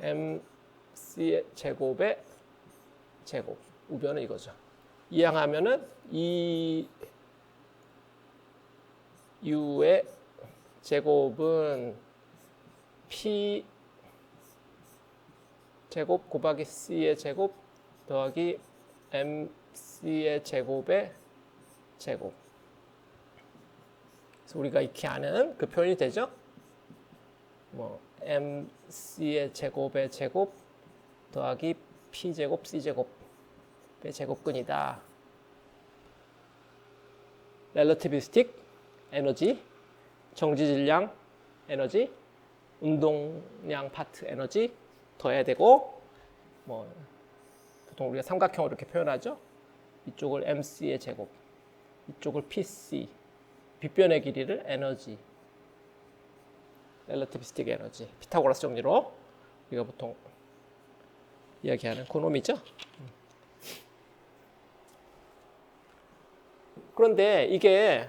MC의 제곱의 제곱, 우변은 이거죠. 이항하면은 이 U의 제곱은 P 제곱 곱하기 C의 제곱 더하기 MC의 제곱의 제곱. 그래서 우리가 익히 아는 그 표현이 되죠. 뭐 MC의 제곱의 제곱 더하기 P제곱 C제곱의 제곱근이다. 렐러티비스틱 에너지, 정지질량 에너지, 운동량 파트 에너지 더해야 되고, 뭐 보통 우리가 삼각형으로 이렇게 표현하죠. 이쪽을 MC의 제곱, 이쪽을 PC, 빗변의 길이를 에너지, 렐러티비스틱 에너지, 피타고라스 정리로 우리가 보통 이야기하는 그 놈이죠. 그런데 이게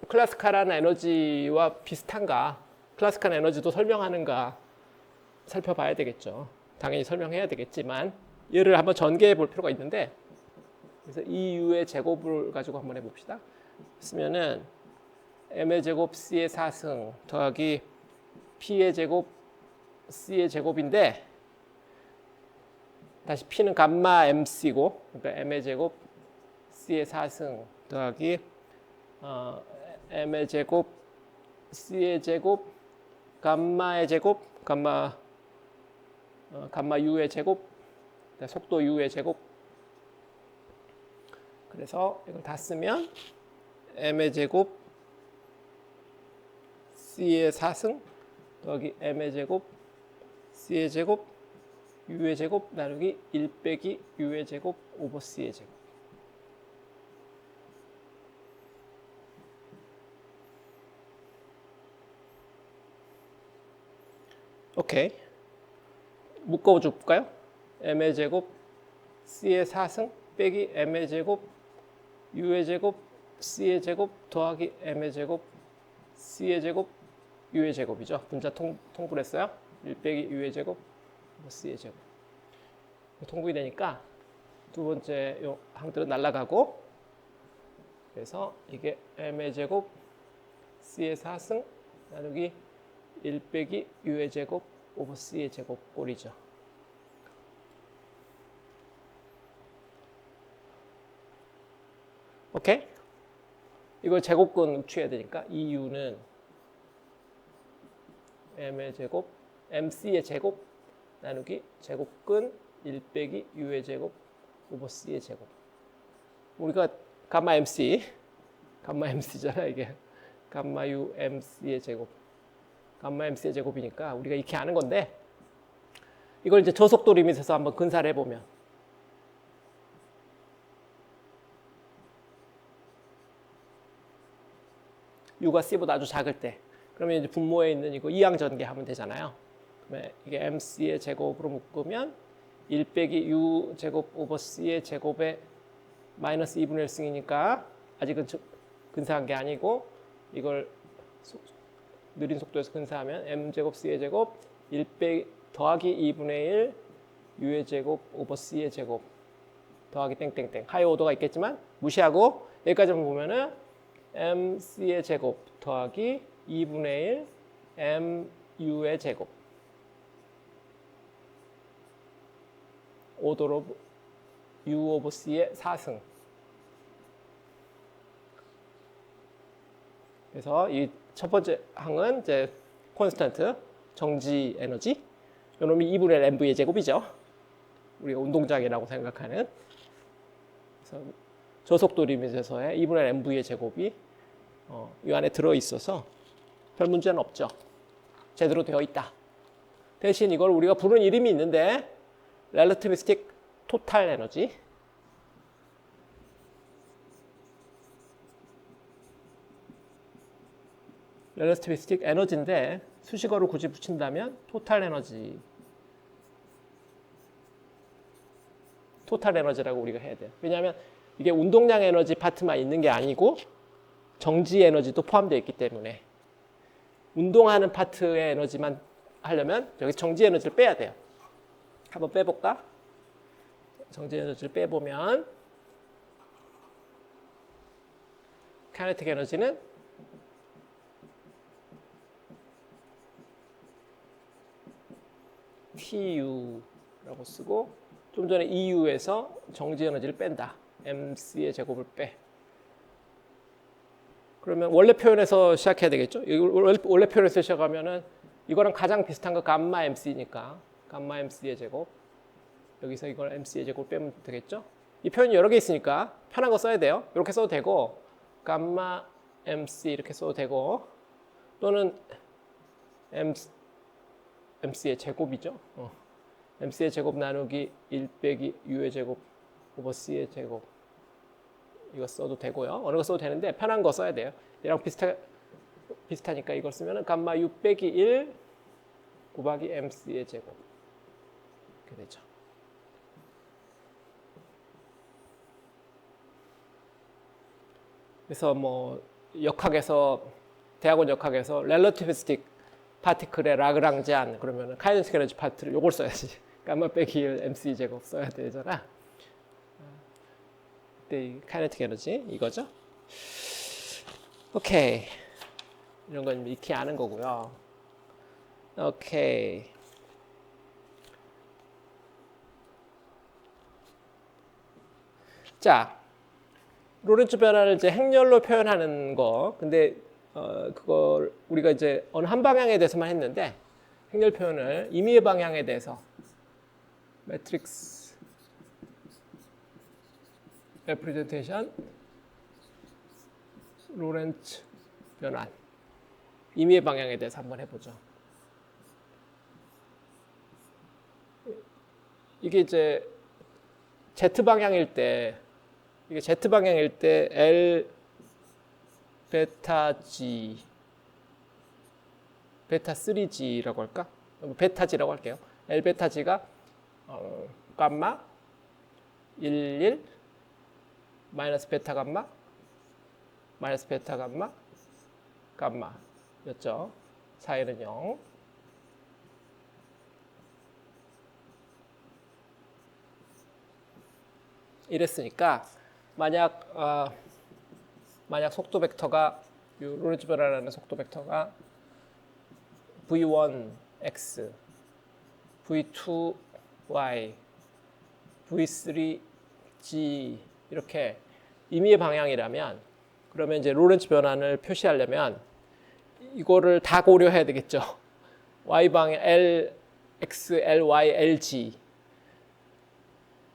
클래시컬한 에너지와 비슷한가, 클래시컬 에너지도 설명하는가 살펴봐야 되겠죠. 당연히 설명해야 되겠지만 얘를 한번 전개해 볼 필요가 있는데, 그래서 EU의 제곱을 가지고 한번 해봅시다. 쓰면은 M의 제곱 C의 4승 더하기 P의 제곱 C의 제곱인데, 다시 P는 감마 MC고, 그러니까 M의 제곱 C의 4승 더하기 M의 제곱 C의 제곱 감마의 제곱 감마 U의 제곱 속도 U의 제곱. 그래서 이걸 다 쓰면 M의 제곱 C의 4승 더하기 M의 제곱 C의 제곱 U의 제곱 나누기 1 빼기 U의 제곱 오버 C의 제곱. 오케이. 묶어줄까요? M의 제곱 C의 4승 빼기 M의 제곱 U의 제곱 C의 제곱 더하기 M의 제곱 C의 제곱 U의 제곱이죠. 분자 통분했어요. 1 빼기 U의 제곱 C의 제곱. 통분이 되니까 두 번째 요 항들은 날아가고, 그래서 이게 M의 제곱 C의 4승 나누기 1 빼기 U의 제곱 오버 C의 제곱 꼴이죠. 오케이? 이걸 제곱근 취해야 되니까 이 U는 M의 제곱 MC의 제곱 나누기 제곱근 1 빼기 U의 제곱 오버 C의 제곱. 우리가 감마 MC잖아 이게. 감마 U MC의 제곱. 감마 MC의 제곱이니까 우리가 이렇게 아는 건데, 이걸 이제 저속도 리밋에서 한번 근사를 해보면 U가 C보다 아주 작을 때, 그러면 이제 분모에 있는 이거 이항전개 하면 되잖아요. 그러면 이게 MC의 제곱으로 묶으면 1 빼기 U 제곱 오버 C의 제곱에 마이너스 2분의 1승이니까 아직은 근사한 게 아니고, 이걸 느린 속도에서 근사하면 M제곱 C의 제곱 1 빼기 더하기 2분의 1 U의 제곱 오버 C의 제곱 더하기 땡땡땡. 하이 오더가 있겠지만 무시하고 여기까지만 보면은 MC의 제곱 더하기 2분의 1 MU의 제곱 오더로 U 오버 C의 4승. 그래서 이 첫 번째 항은 이제 콘스턴트 정지 에너지, 요놈이 2분의 1 MV의 제곱이죠. 우리가 운동장이라고 생각하는. 그래서 저속도 리밋에서의 2분의 1 MV의 제곱이 이 안에 들어 있어서 별 문제는 없죠. 제대로 되어 있다. 대신 이걸 우리가 부르는 이름이 있는데, relativistic total energy. relativistic 에너지인데 수식어를 굳이 붙인다면 토탈 에너지. 토탈 에너지라고 우리가 해야 돼요. 왜냐하면 이게 운동량 에너지 파트만 있는 게 아니고 정지 에너지도 포함되어 있기 때문에, 운동하는 파트의 에너지만 하려면 여기 정지 에너지를 빼야 돼요. 한번 빼볼까? 정지 에너지를 빼보면 카이네틱 에너지는 TU라고 쓰고, 좀 전에 EU에서 정지 에너지를 뺀다. MC의 제곱을 빼. 그러면 원래 표현에서 시작해야 되겠죠? 원래 표현에서 시작하면은 이거랑 가장 비슷한 거 감마 MC니까 감마 MC의 제곱. 여기서 이걸 MC의 제곱 빼면 되겠죠? 이 표현이 여러 개 있으니까 편한 거 써야 돼요. 이렇게 써도 되고, 감마 MC 이렇게 써도 되고, 또는 MC의 제곱이죠. MC의 제곱 나누기 1 빼기 U의 제곱 오버 C의 제곱, 이거 써도 되고요. 어느 거 써도 되는데 편한 거 써야 돼요. 얘랑 비슷하니까 이걸 쓰면 감마 U 빼기 1 곱하기 MC의 제곱 이렇게 되죠. 그래서 뭐 대학원 역학에서 relativistic 파티클의 라그랑지안 그러면 카이네틱 에너지 파트를 요걸 써야지. 감마 빼기 1 MC 제곱 써야 되잖아. 그때 카이네틱 에너지 이거죠. 오케이. 이런 건 익히 아는 거고요. 오케이. 자, 로렌츠 변화를 이제 행렬로 표현하는 거. 근데 그걸 우리가 이제 어느 한 방향에 대해서만 했는데 행렬 표현을 임의의 방향에 대해서 매트릭스 레프레젠테이션 로렌츠 변환 임의의 방향에 대해서 한번 해보죠. 이게 이제 Z 방향일 때 이게 Z 방향일 때 L 베타 G 베타 3G라고 할까? 베타 G라고 할게요. L 베타 G가 감마 11 마이너스 베타 감마 마이너스 베타 감마 감마였죠. 사이는 0. 이랬으니까 만약 속도 벡터가 로렌츠 변화라는 속도 벡터가 v1x, v2y, v3g 이렇게 임의의 방향이라면 그러면 이제 로렌츠 변환을 표시하려면 이거를 다 고려해야 되겠죠. y 방향 l, x, l, y, l, g.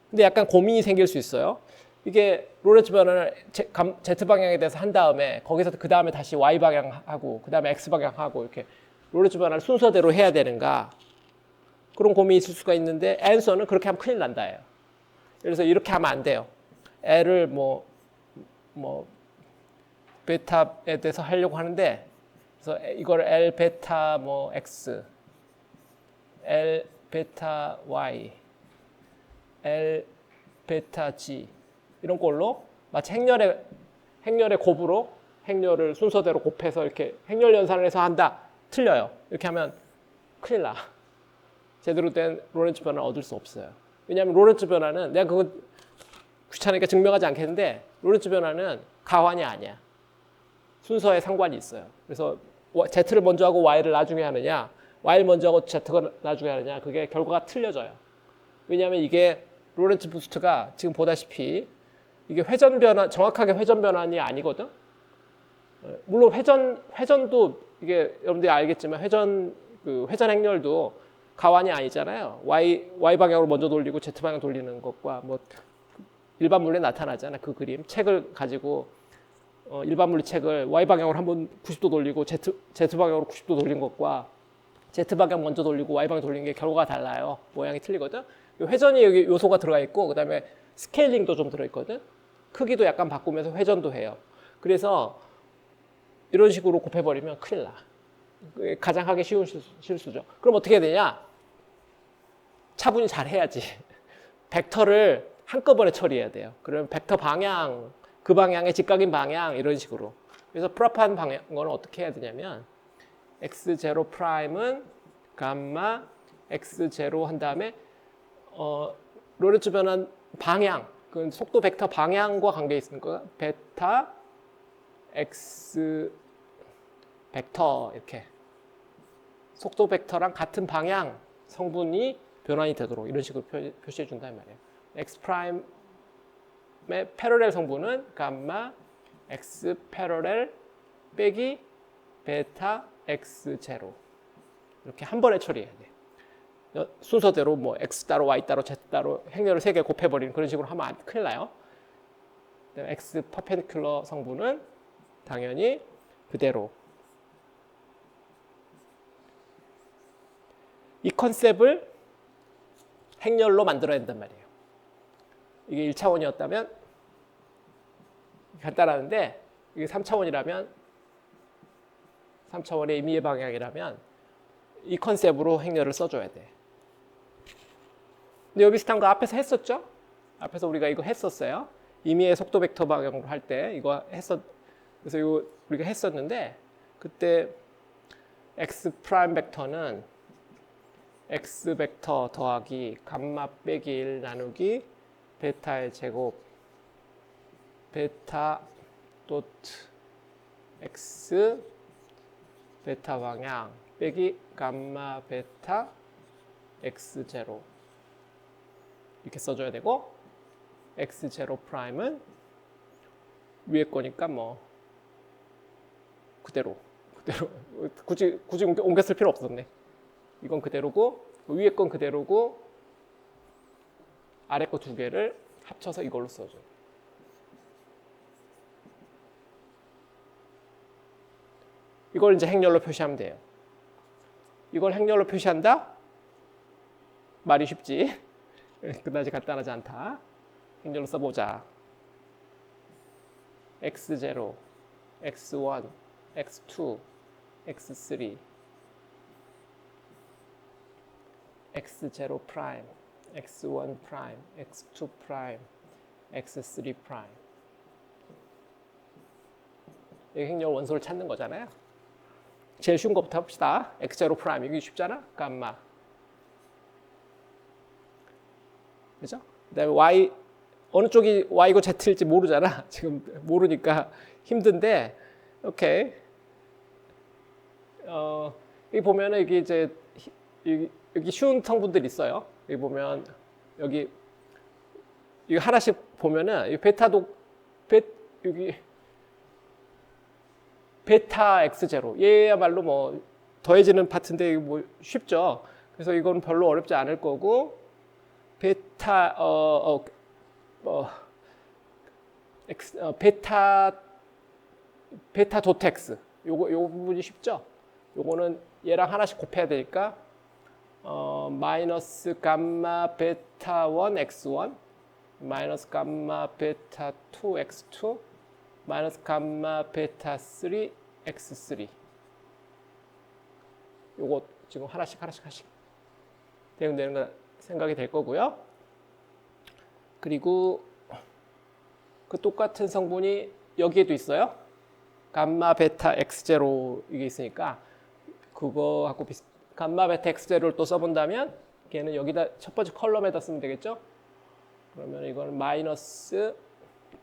근데 약간 고민이 생길 수 있어요. 이게 로렌츠 변환을 Z 방향에 대해서 한 다음에 거기서 그 다음에 다시 Y 방향하고 그 다음에 X 방향하고 이렇게 로렌츠 변환을 순서대로 해야 되는가 그런 고민이 있을 수가 있는데 앤서는 그렇게 하면 큰일 난다예요. 그래서 이렇게 하면 안 돼요. L을 뭐 베타에 대해서 하려고 하는데 그래서 이걸 L 베타 뭐 X, L 베타 Y, L 베타 G 이런 걸로 마치 행렬의 곱으로 행렬을 순서대로 곱해서 이렇게 행렬 연산을 해서 한다. 틀려요. 이렇게 하면 큰일 나. 제대로 된 로렌츠 변화를 얻을 수 없어요. 왜냐하면 로렌츠 변화는 내가 그거 귀찮으니까 증명하지 않겠는데 로렌츠 변화는 가환이 아니야. 순서에 상관이 있어요. 그래서 Z를 먼저 하고 Y를 나중에 하느냐 Y를 먼저 하고 Z가 나중에 하느냐 그게 결과가 틀려져요. 왜냐하면 이게 로렌츠 부스트가 지금 보다시피 이게 회전 변환, 정확하게 회전 변환이 아니거든. 물론 회전도 이게 여러분들이 알겠지만 회전 행렬도 가환이 아니잖아요. Y 방향으로 먼저 돌리고 Z 방향 돌리는 것과 뭐 일반 물리에 나타나잖아. 그 그림 책을 가지고 일반 물리 책을 Y 방향으로 한번 90도 돌리고 Z 방향으로 90도 돌린 것과 Z 방향 먼저 돌리고 Y 방향 돌리는 게 결과가 달라요. 모양이 틀리거든. 회전이 여기 요소가 들어가 있고 그다음에 스케일링도 좀 들어있거든. 크기도 약간 바꾸면서 회전도 해요. 그래서 이런 식으로 곱해버리면 큰일 나. 가장 하기 쉬운 실수죠. 그럼 어떻게 해야 되냐? 차분히 잘 해야지. 벡터를 한꺼번에 처리해야 돼요. 그러면 벡터 방향, 그 방향의 직각인 방향 이런 식으로. 그래서 프로파한 방향은 어떻게 해야 되냐면 x0 프라임은 감마 x0 한 다음에 로렌츠 변환 방향, 그 속도 벡터 방향과 관계 있으니까 베타 x 벡터 이렇게 속도 벡터랑 같은 방향 성분이 변환이 되도록 이런 식으로 표시해 준다는 말이에요. x 프라임의 패러렐 성분은 감마 x 패러렐 빼기 베타 x 제로 이렇게 한 번에 처리해야 돼. 순서대로 뭐 x 따로 y 따로 z 따로 행렬을 3개 곱해버리는 그런 식으로 하면 큰일 나요. x 퍼펜디큘러 성분은 당연히 그대로. 이 컨셉을 행렬로 만들어야 된단 말이에요. 이게 1차원이었다면 간단하는데 이게 3차원이라면 3차원의 임의의 방향이라면 이 컨셉으로 행렬을 써줘야 돼. 근데 여기 비슷한 거 앞에서 했었죠? 앞에서 우리가 이거 했었어요. 임의의 속도 벡터 방향으로 할 때 이거 그래서 이거 우리가 했었는데 그때 x 프라임 벡터는 x 벡터 더하기 감마 빼기 1 나누기 베타의 제곱 베타 도트 x 베타 방향 빼기 감마 베타 x 제로 이렇게 써줘야 되고 x0 프라임은 위에 거니까 뭐 그대로 굳이 옮겨 쓸 필요 없었네. 이건 그대로고 위에 건 그대로고 아래 거 두 개를 합쳐서 이걸로 써줘. 이걸 이제 행렬로 표시하면 돼요. 이걸 행렬로 표시한다? 말이 쉽지. 그다지 간단하지 않다. 행렬로 써보자. x0, x1, x2, x3, x0 프라임, x1 프라임, x2 프라임, x3 프라임. 이 행렬 원소를 찾는 거잖아요. 제일 쉬운 것부터 합시다. x0 프라임 이게 쉽잖아. 감마. 그죠? 그다음에 y 어느 쪽이 y고 z일지 모르잖아. 지금 모르니까 힘든데, 오케이. 여기 보면은 여기 이제 여기 쉬운 성분들 있어요. 여기 보면 여기 하나씩 보면은 이 여기 베타 x0 얘야말로 뭐 더해지는 파트인데 뭐 쉽죠. 그래서 이건 별로 어렵지 않을 거고 베타 베타 도텍스 요거 부분이 쉽죠. 요거는 얘랑 하나씩 곱해야 되니까 마이너스 감마 베타 1 x1 마이너스 감마 베타 2 x2 마이너스 감마 베타 3 x3 요거 지금 하나씩 대응되는 거 생각이 될 거고요. 그리고 그 똑같은 성분이 여기에도 있어요. 감마 베타 x0 이게 있으니까 그거하고 감마 베타 x0를 또 써본다면 걔는 여기다 첫 번째 컬럼에다 쓰면 되겠죠. 그러면 이거는 마이너스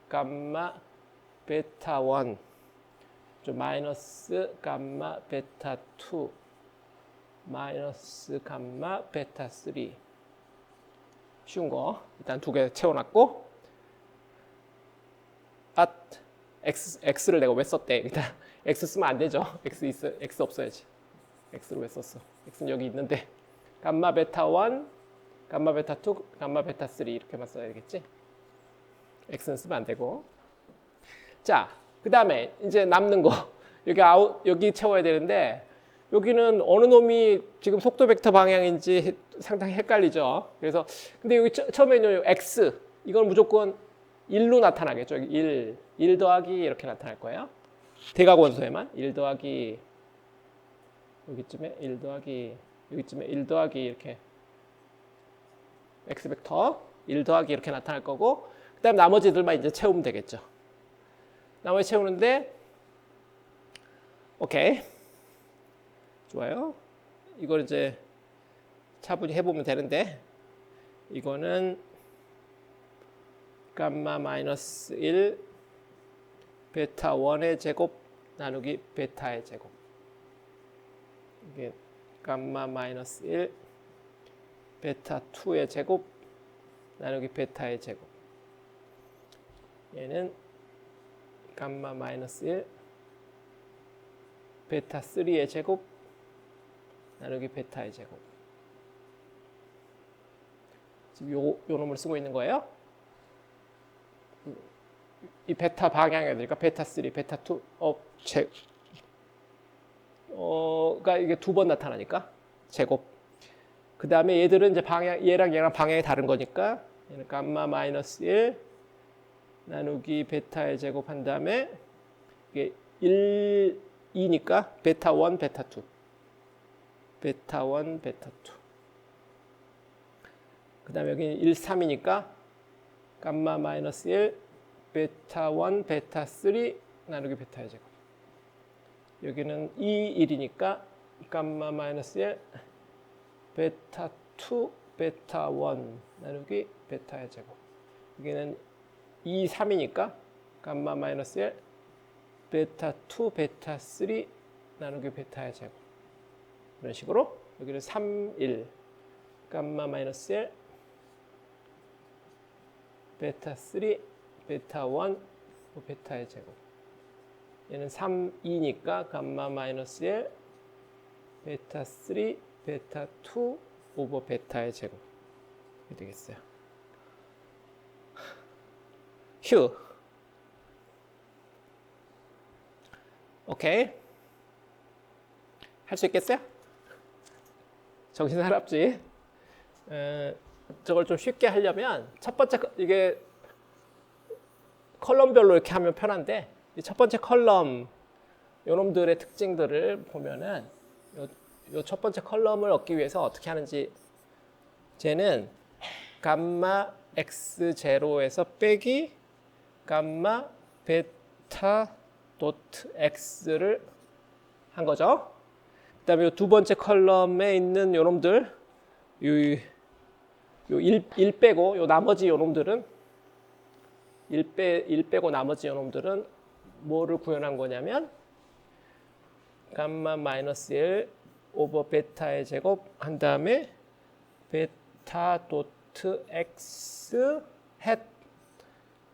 감마 베타 1 마이너스 감마 베타 2 마이너스 감마 베타 3 쉬운 거 일단 두 개 채워놨고 x를 내가 왜 썼대? 일단 x 쓰면 안 되죠. x 없어야지. x를 왜 썼어? x는 여기 있는데 감마 베타 1 감마 베타 2 감마 베타 3 이렇게만 써야 되겠지. x는 쓰면 안 되고. 자, 그 다음에 이제 남는 거 여기 채워야 되는데 여기는 어느 놈이 지금 속도 벡터 방향인지 상당히 헷갈리죠. 그래서 근데 여기 처음에는 x 이건 무조건 1로 나타나겠죠. 1 더하기 이렇게 나타날 거예요. 대각 원소에만 1 더하기 여기쯤에 1 더하기 여기쯤에 1 더하기 이렇게 x 벡터 1 더하기 이렇게 나타날 거고 그다음 나머지들만 이제 채우면 되겠죠. 나머지 채우는데 오케이 좋아요. 이걸 이제 차분히 해보면 되는데 이거는 감마 마이너스 1 베타 1의 제곱 나누기 베타의 제곱 이게 감마 마이너스 1 베타 2의 제곱 나누기 베타의 제곱 얘는 감마 마이너스 1 베타 3의 제곱 나누기 베타의 제곱 지금 요 놈을 쓰고 있는 거예요. 이 베타 방향이 되니까 베타 3, 베타 2, 가 이게 두 번 나타나니까 제곱. 그 다음에 얘들은 이제 얘랑 방향이 다른 거니까 얘는 감마 마이너스 1 나누기 베타의 제곱 한 다음에 이게 1, 2니까 베타 1, 베타 2. 베타 1, 베타 2. 그 다음에 여기 1, 3이니까 감마 마이너스 1 베타 1, 베타 3 나누기 베타의 제곱. 여기는 2, 1이니까 감마 마이너스 1 베타 2, 베타 1 나누기 베타의 제곱. 여기는 2, 3이니까 감마 마이너스 1 베타 2, 베타 3 나누기 베타의 제곱. 이런 식으로 여기는 3, 1 감마 마이너스 1 베타 3, 베타 1, 베타의 제곱. 얘는 3, 2니까 감마 마이너스 1, 베타 3, 베타 2 오버 베타의 제곱. 이렇게 되겠어요. 휴. 오케이. 할 수 있겠어요? 정신 사납지? 저걸 좀 쉽게 하려면 첫 번째 이게 컬럼별로 이렇게 하면 편한데 이 첫 번째 컬럼 요놈들의 특징들을 보면은 요 첫 번째 컬럼을 얻기 위해서 어떻게 하는지 쟤는 감마 x0에서 빼기 감마 베타 도트 x를 한 거죠. 그다음에 요 두 번째 컬럼에 있는 요놈들 요 1 빼고 요 나머지 요놈들은 1 빼고 나머지 요놈들은 뭐를 구현한 거냐면 감마 마이너스 1 오버 베타의 제곱 한 다음에 베타 도트 x 헷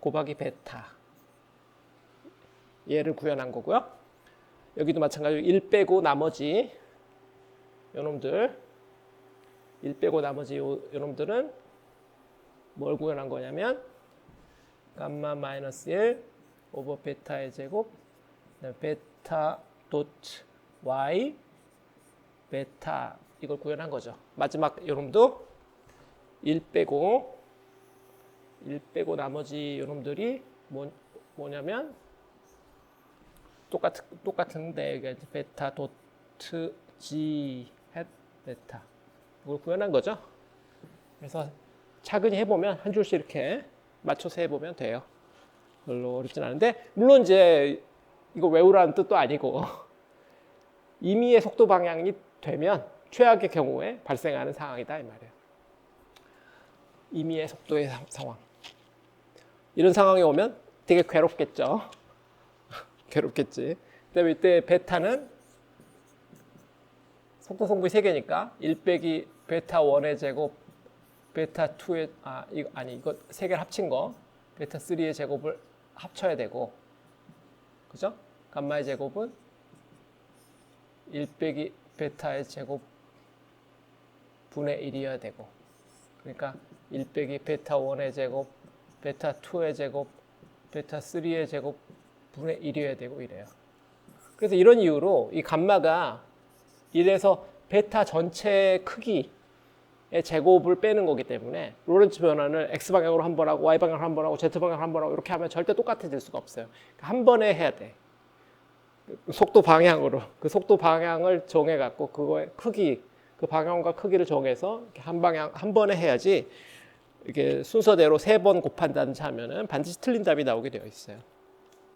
곱하기 베타 얘를 구현한 거고요. 여기도 마찬가지로 1 빼고 나머지 요놈들 1 빼고 나머지 요놈들은 뭘 구현한 거냐면 감마 마이너스 1 오버 베타의 제곱 베타 도트 y 베타 이걸 구현한 거죠. 마지막 요놈도 1 빼고 나머지 요놈들이 뭐냐면 똑같은데 이게 베타 도트 g 헷 베타 이걸 구현한 거죠. 그래서 차근히 해보면 한 줄씩 이렇게 맞춰서 해보면 돼요. 별로 어렵진 않은데 물론 이제 이거 외우라는 뜻도 아니고 임의의 속도 방향이 되면 최악의 경우에 발생하는 상황이다 이 말이에요. 임의의 속도의 상황. 이런 상황이 오면 되게 괴롭겠죠. 괴롭겠지. 그다음에 이때 베타는 속도 성분이 3개니까 1 빼기 베타 1의 제곱 베타 2의 이거 3개를 합친 거 베타 3의 제곱을 합쳐야 되고 그죠? 감마의 제곱은 1 빼기 베타의 제곱 분의 1이어야 되고 그러니까 1 빼기 베타 1의 제곱 베타 2의 제곱 베타 3의 제곱 분의 1이어야 되고 이래요. 그래서 이런 이유로 이 감마가 이래서 베타 전체 크기의 제곱을 빼는 거기 때문에 로렌츠 변환을 X방향으로 한 번 하고 Y방향으로 한 번 하고 Z방향으로 한 번 하고 이렇게 하면 절대 똑같아질 수가 없어요. 한 번에 해야 돼. 속도 방향으로 그 속도 방향을 정해 갖고 그거의 크기 그 방향과 크기를 정해서 한 번에 해야지 이게 순서대로 3번 곱한다든지 하면은 반드시 틀린 답이 나오게 되어 있어요.